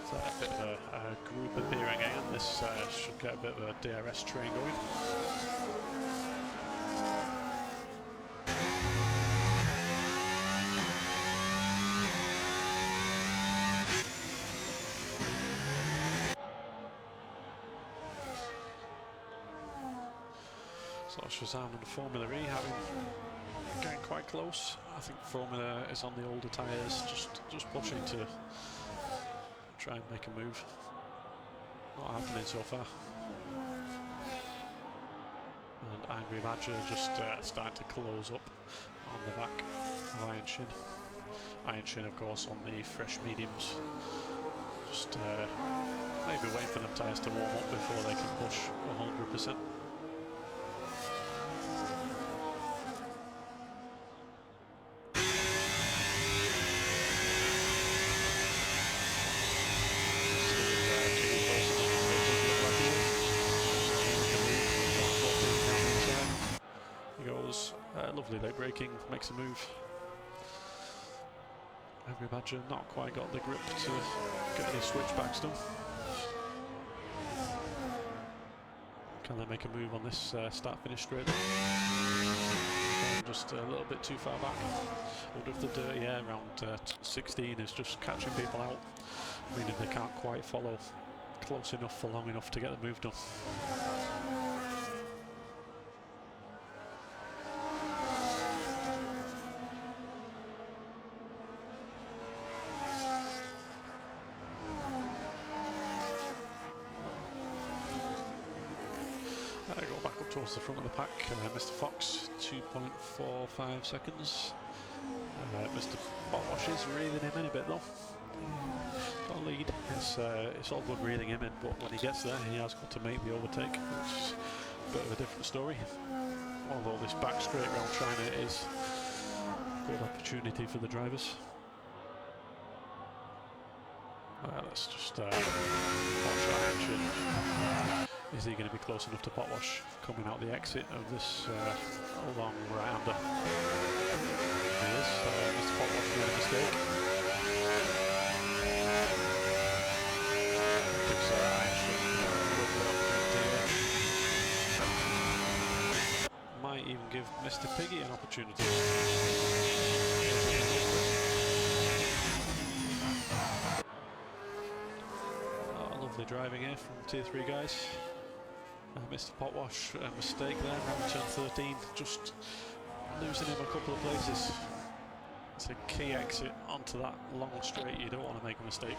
So a bit of a group appearing again. This should get a bit of a DRS train going. So Shazam and Formula E getting quite close. I think Formula is on the older tyres, just pushing to try and make a move. Not happening so far. And Angry Badger just starting to close up on the back of Iron Shin. Iron Shin, of course, on the fresh mediums. Just maybe waiting for them tyres to warm up before they can push 100%. Lovely late braking, makes a move. Angry Badger not quite got the grip to get any switchbacks done. Can they make a move on this start-finish straight? Just a little bit too far back. I wonder if the dirty air around 16 is just catching people out, meaning they can't quite follow close enough for long enough to get the move done. Go back up towards the front of the pack. Mr. Fox, 2.45 seconds. Mr. Botwash is reeling him in a bit though. Got a lead. It's all good reeling him in, but when he gets there, he has got to make the overtake, which is a bit of a different story. Although this back straight round China is a good opportunity for the drivers. Let's just watch that action. Is he going to be close enough to Potwash coming out the exit of this long right-hander? He is. Mr. Potwash made a mistake. Gives Iron Shin a good even give Mr. Piggy an opportunity. Lovely driving here from Tier 3 guys. Mr. Potwash, a mistake there, having turned 13, just losing him a couple of places. It's a key exit onto that long straight, you don't want to make a mistake.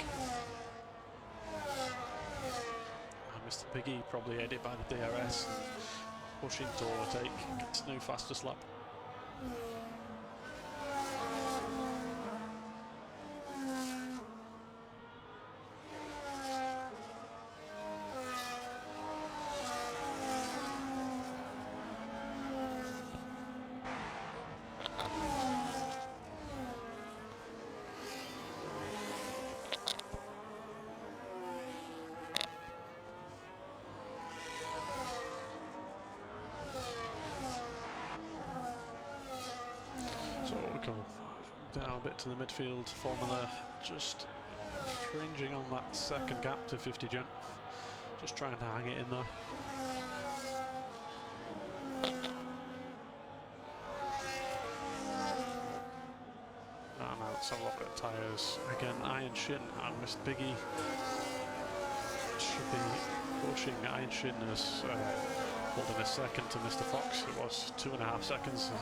Mr. Piggy probably headed by the DRS, pushing to overtake, gets new fastest lap. So we go down a bit to the midfield, Formula just cringing on that second gap to 50 Gen, just trying to hang it in there. And now let's have a look at tyres. Again, Iron Shin and Mr. Piggy should be pushing. Iron Shin is holding a second to Mr. Fox. It was 2.5 seconds.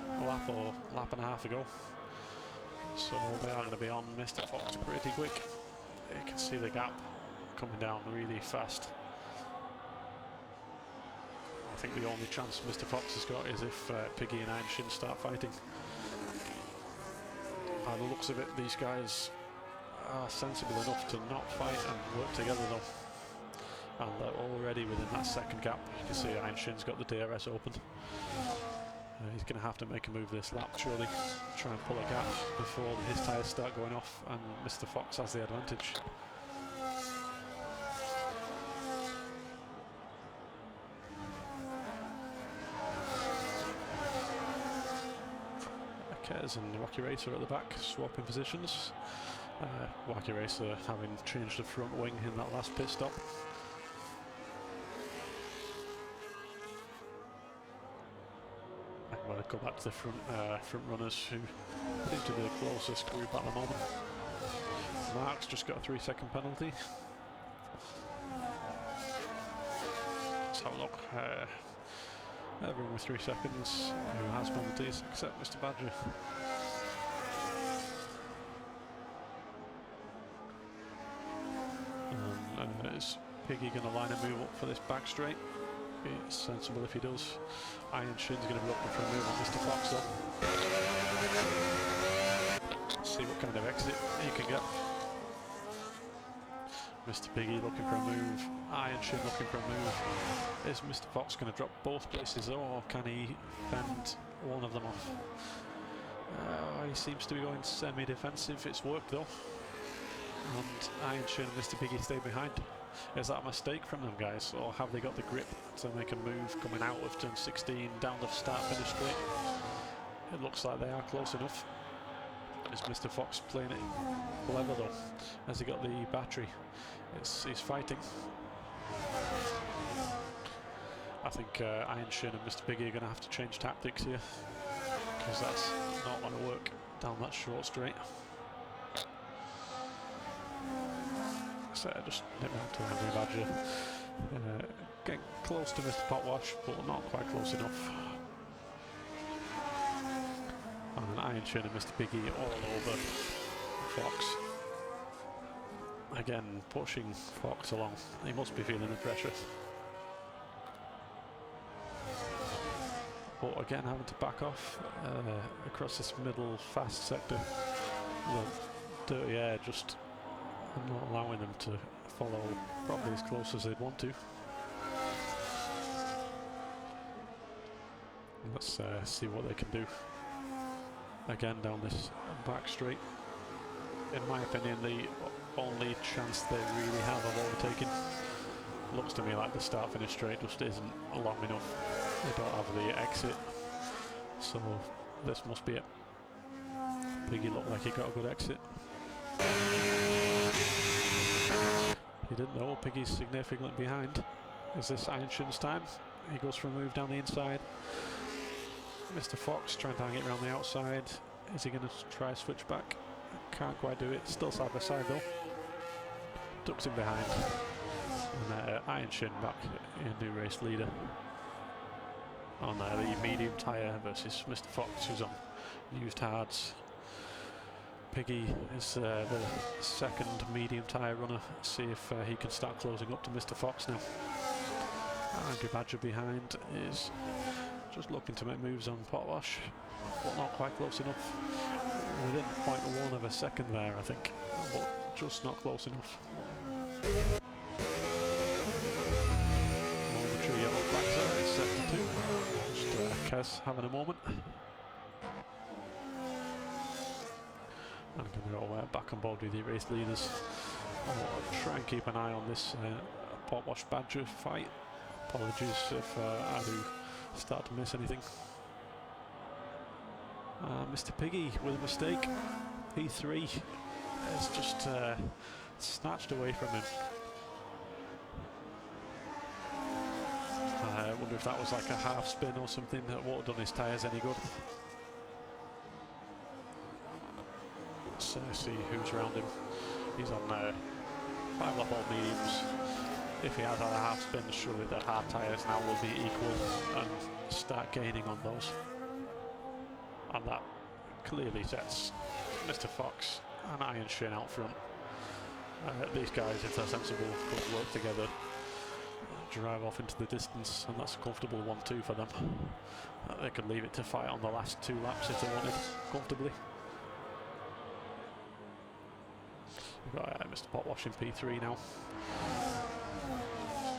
A lap or lap and a half ago, so they are going to be on Mr. Fox pretty quick. You can see the gap coming down really fast. I think the only chance Mr. Fox has got is if Piggy and Iron Shin start fighting. By the looks of it, these guys are sensible enough to not fight and work together though, and they're already within that second gap. You can see Iron Shin's got the DRS open. He's going to have to make a move this lap, surely. Try and pull a gap before his tyres start going off, and Mr. Fox has the advantage. Kez and Wacky Racer at the back, swapping positions. Wacky Racer having changed the front wing in that last pit stop. We'll go back to the front runners who seem to be the closest group at the moment. Mark's just got a 3-second penalty. Let's have a look. Everyone with 3 seconds who has penalties except Mr. Badger. And is Piggy going to line a move up for this back straight? It's sensible if he does. Iron Shin's going to be looking for a move on Mr. Fox though. See what kind of exit he can get. Mr. Piggy looking for a move. Iron Shin looking for a move. Is Mr. Fox going to drop both places though, or can he fend one of them off? He seems to be going semi-defensive. It's worked though. And Iron Shin and Mr. Piggy stay behind. Is that a mistake from them guys, or have they got the grip to make a move coming out of turn 16 down the start finish straight? It looks like they are close enough. Is Mr. Fox playing it clever though? Has he got the battery? He's fighting. I think Iron Shin and Mr. Piggy are going to have to change tactics here, because that's not going to work down that short straight. So just nip out to Henry Badger. Getting close to Mr. Potwash, but not quite close enough. And Iron Shin and Mr. Piggy all over Fox. Again, pushing Fox along. He must be feeling the pressure. But again, having to back off across this middle fast sector. The dirty air just not allowing them to follow probably as close as they'd want to. Let's see what they can do. Again, down this back straight. In my opinion, the only chance they really have of overtaking. Looks to me like the start-finish straight just isn't long enough. They don't have the exit, so this must be it. Piggy looked like he got a good exit. He didn't know. Piggy's significantly behind. Is this Iron Shin's time? He goes for a move down the inside. Mr. Fox trying to hang it around the outside. Is he going to try a switch back? Can't quite do it. Still side by side though. Ducks in behind. And Iron Shin back in new race leader. On the medium tyre versus Mr. Fox, who's on used hards. Piggy is the second medium tyre runner. See if he can start closing up to Mr. Fox now. Angry Badger behind is just looking to make moves on Potwash, but not quite close enough. Within 0.1 of a second there, I think, but just not close enough. Momentary yellow flags there, it's set to 2. Just Kez having a moment. I'm going to go back on board with the race leaders. I'll try and keep an eye on this Potwash Badger fight. Apologies if I do start to miss anything. Mr. Piggy with a mistake. P3 is just snatched away from him. I wonder if that was like a half spin or something that would have done his tyres any good. Let's see who's around him. He's on 5 lap old mediums. If he has had a half spin, surely the hard tyres now will be equal and start gaining on those. And that clearly sets Mr. Fox and Iron Shin out front. These guys, if they're sensible, could work together, drive off into the distance, and that's a comfortable 1-2 for them. They could leave it to fight on the last 2 laps if they wanted, comfortably. We've got Mr. Potwash in P3 now.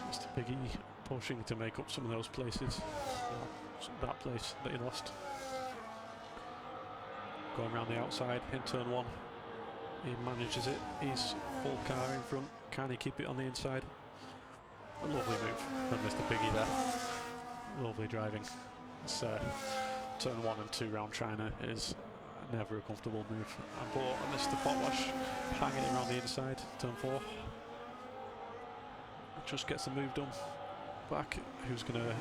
Mr. Piggy pushing to make up some of those places. That place that he lost. Going around the outside in turn 1. He manages it. He's full car in front. Can he keep it on the inside? A lovely move from Mr. Piggy there. Lovely driving. It's, turn 1 and 2 round China is never a comfortable move. But Mr. Potwash hanging it around the inside, turn 4. Just gets the move done. Back, who's going to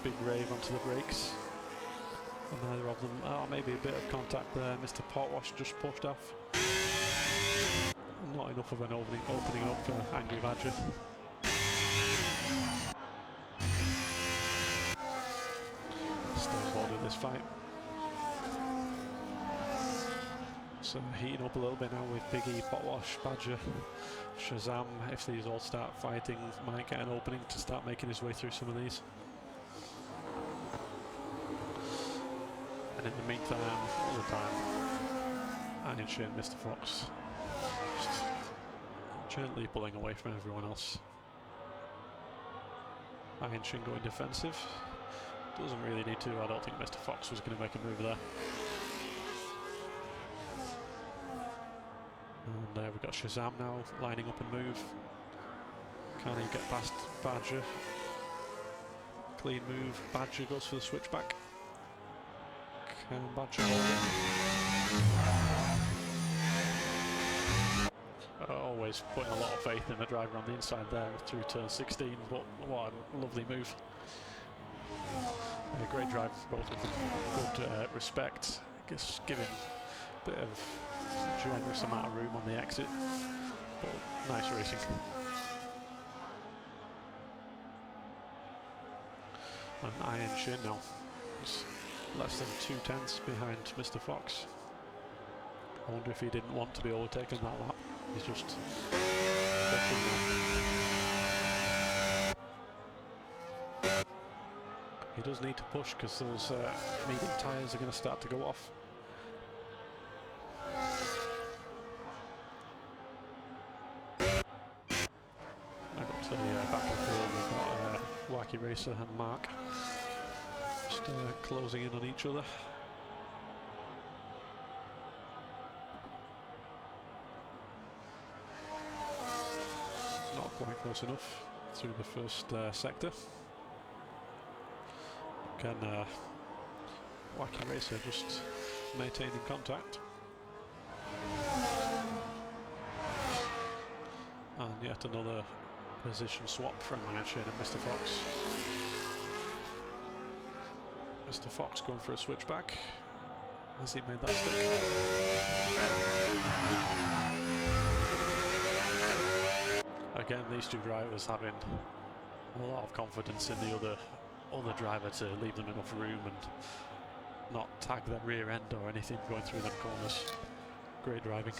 big rave onto the brakes. And neither of them, maybe a bit of contact there. Mr. Potwash just pushed off. Not enough of an opening up for Angry Badger. Still involved in this fight. So heating up a little bit now with Piggy, Potwash, Badger, Shazam. If these all start fighting, might get an opening to start making his way through some of these. And in the meantime, all the time, Iron Shin, Mr. Fox, just gently pulling away from everyone else. Iron Shin going defensive. Doesn't really need to. I don't think Mr. Fox was going to make a move there. And we've got Shazam now lining up and move. Can he get past Badger? Clean move. Badger goes for the switchback. Can Badger hold it? Always putting a lot of faith in the driver on the inside there through turn 16, but what a lovely move. Great drive, both of them. Good respect. Just giving a bit of generous amount of room on the exit, but nice racing. And Iron Shin now is less than 2/10 behind Mr. Fox. I wonder if he didn't want to be overtaken that lap. He's just he does need to push because those medium tyres are going to start to go off. I got to the back of the field. We've got Wacky Racer and Mark just closing in on each other. Not quite close enough through the first sector. Again, Wacky Racer just maintaining contact. And yet another position swap from Iron Shin and Mr. Fox. Mr. Fox going for a switchback. Has he made that stick? Again, these two drivers having a lot of confidence in the other driver to leave them enough room and not tag their rear end or anything going through them corners. Great driving.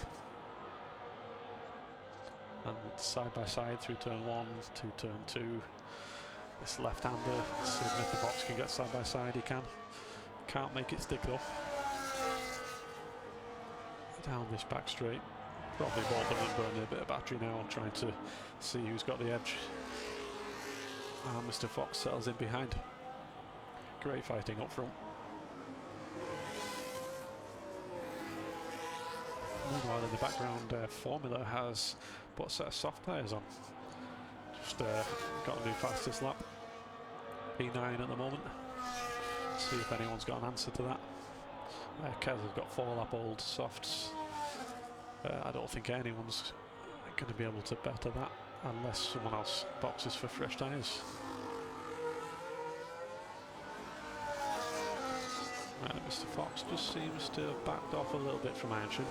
And side by side through turn 1 to turn 2. This left-hander, see if Mr. Fox can get side by side. He can. Can't make it stick though. Down this back straight. Probably both of them burning a bit of battery now, trying to see who's got the edge. And Mr. Fox settles in behind. Great fighting up front. Meanwhile, in the background, Formula has put a set of soft tyres on. Just got to do fastest lap. P9 at the moment. See if anyone's got an answer to that. Kez has got 4-lap old softs. I don't think anyone's going to be able to better that unless someone else boxes for fresh tyres. Mr. Fox just seems to have backed off a little bit from Iron Shin.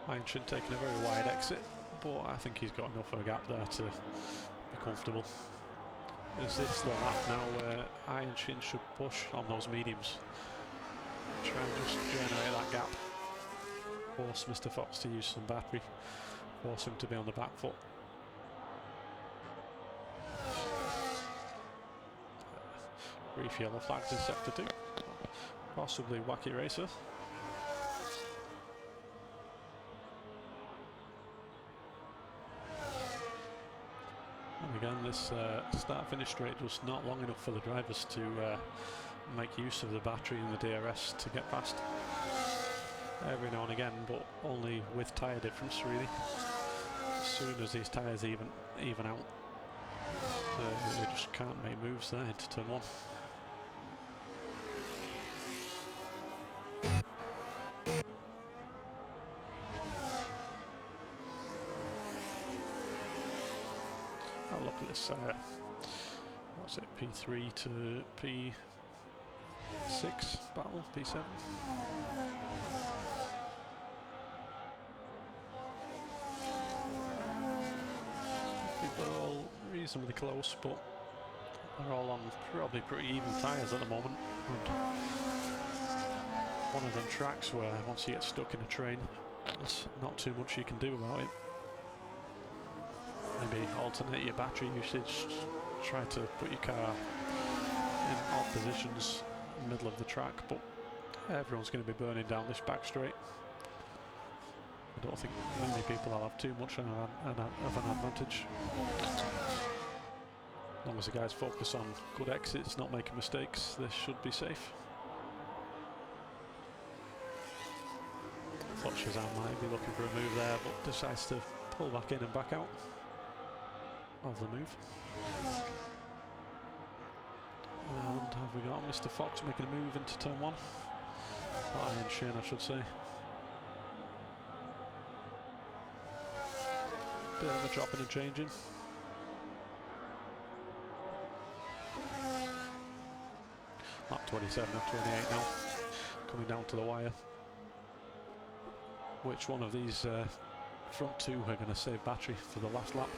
Iron Shin taking a very wide exit, but I think he's got enough of a gap there to be comfortable. Is this the lap now where Iron Shin should push on those mediums? Try and just generate that gap. Force Mr. Fox to use some battery. Force him to be on the back foot. Brief yellow flags in sector 2. Possibly wacky racer. And again, this start-finish straight was not long enough for the drivers to make use of the battery in the DRS to get past. Every now and again, but only with tyre difference really. As soon as these tyres even out, they just can't make moves there into turn 1. Oh, look at this, what's it, P3 to P6 battle, P7. People are all reasonably close, but they're all on probably pretty even tyres at the moment. And one of them tracks where once you get stuck in a train, there's not too much you can do about it. Maybe alternate your battery usage, try to put your car in odd positions in the middle of the track, but everyone's going to be burning down this back straight. I don't think many people will have too much of an advantage. As long as the guys focus on good exits, not making mistakes, they should be safe. Thought Shazam might be looking for a move there, but decides to pull back in and back out of the move. And have we got Mr. Fox making a move into turn 1? Iron Shin, I should say. Bit of a dropping and changing. Lap 27 of 28 now. Coming down to the wire. Which one of these front two are going to save battery for the last lap?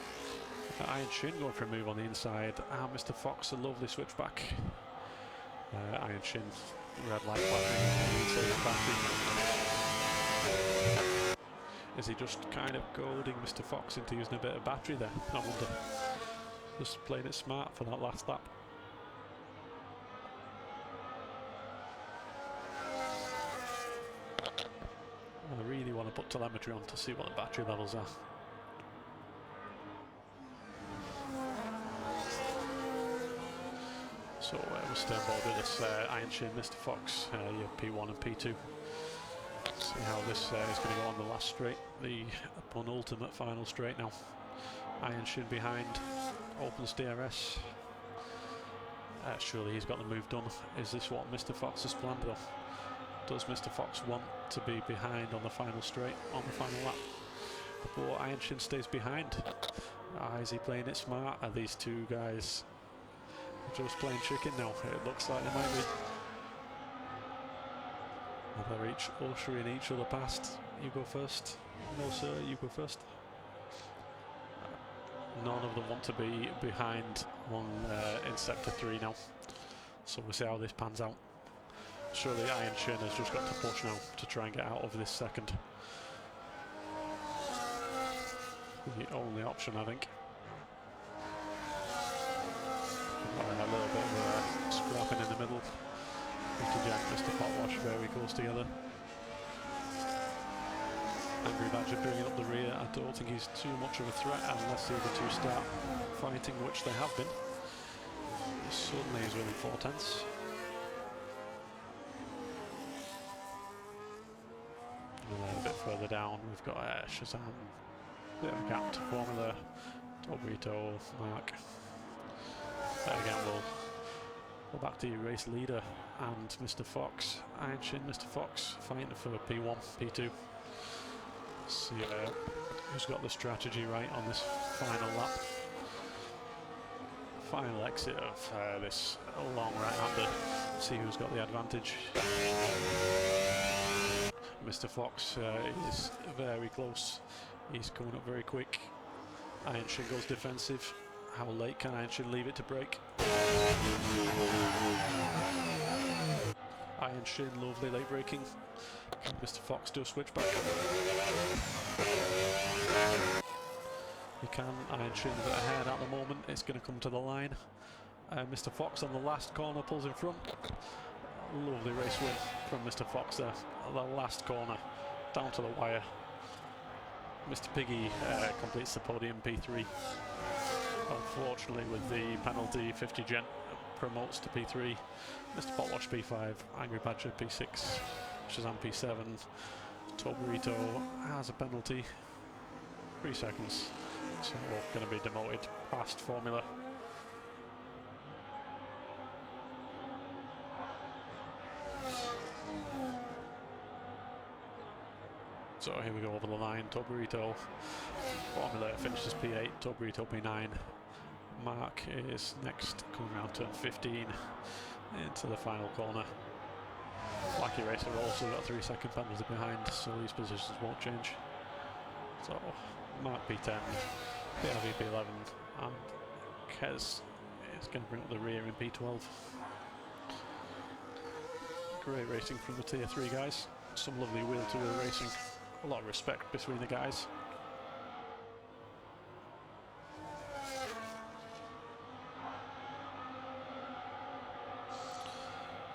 Iron Shin going for a move on the inside, and Mr. Fox a lovely switchback. Iron Shin, red light flashing, battery. Is he just kind of goading Mr. Fox into using a bit of battery there? I wonder. Just playing it smart for that last lap. I really want to put telemetry on to see what the battery levels are. So we're still involved with this Iron Shin, Mr. Fox, your P1 and P2. See how this is going to go on the last straight, the penultimate final straight now. Iron Shin behind, opens DRS. Surely he's got the move done. Is this what Mr. Fox has planned though? Does Mr. Fox want to be behind on the final straight, on the final lap? But Iron Shin stays behind. is he playing it smart? Are these two guys just playing chicken now? It looks like they might be. Well, they're each ushering each other past. You go first. No sir, you go first. None of them want to be behind in sector 3 now. So we'll see how this pans out. Surely Iron Shin has just got to push now to try and get out of this second. The only option, I think. A little bit of scrapping in the middle. Mr. Jack, Mr. Potwash very close together. Angry Badger bringing up the rear. I don't think he's too much of a threat unless the other two start fighting, which they have been. Suddenly he's within 4/10. And then a bit further down we've got Shazam. Bit of a gap to Formula. Tobrito, Mark. Again we'll go back to your race leader and Mr. Fox. Iron Shin, Mr. Fox fighting for P1, P2. See who's got the strategy right on this final lap. Final exit of this long right-hander. See who's got the advantage. Mr. Fox is very close. He's coming up very quick. Iron Shin goes defensive. How late can Iron Shin leave it to break? Iron Shin, lovely late braking. Can Mr. Fox do a switchback? He can. Iron Shin's a bit ahead at the moment. It's going to come to the line. Mr. Fox on the last corner pulls in front. Lovely race win from Mr. Fox there. The last corner, down to the wire. Mr. Piggy completes the podium P3. Unfortunately, with the penalty, 50 Gent promotes to P3. Mr. Potwash P5, Angry Badger P6, Shazam P7. Tobrito has a penalty, 3 seconds, so we're going to be demoted past Formula. So here we go over the line. Tobrito, Formula finishes P8, Tobrito P9. Mark is next, coming around turn 15 into the final corner. Wacky Racer also got 3 second penalty behind, so these positions won't change. So Mark P10, PRV P11, and Kez is going to bring up the rear in P12. Great racing from the tier 3 guys. Some lovely wheel-to-wheel racing. A lot of respect between the guys.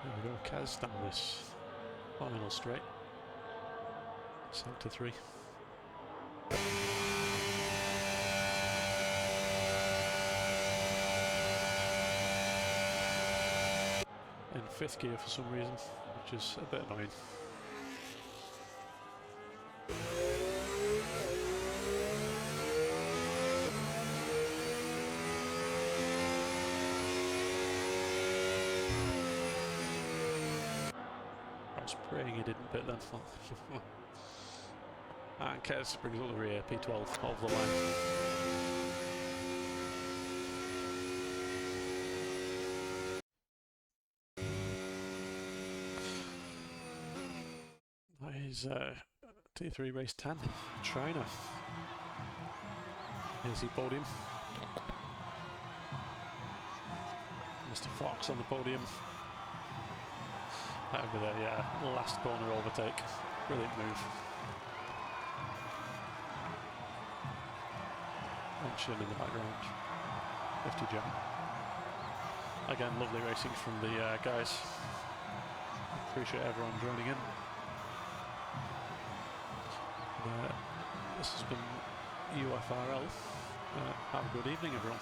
There we go, Kaz down this final straight. Sector 3. In 5th gear for some reason, which is a bit annoying. Praying he didn't pit then. And Kez brings up the rear, P12 off the line. That is T3 race 10, China. Here's the podium. Mr. Fox on the podium. Over there, yeah, last corner overtake. Brilliant move. And Shin in the background. 50 jump. Again, lovely racing from the guys. Appreciate everyone joining in. This has been UFRL. Have a good evening, everyone.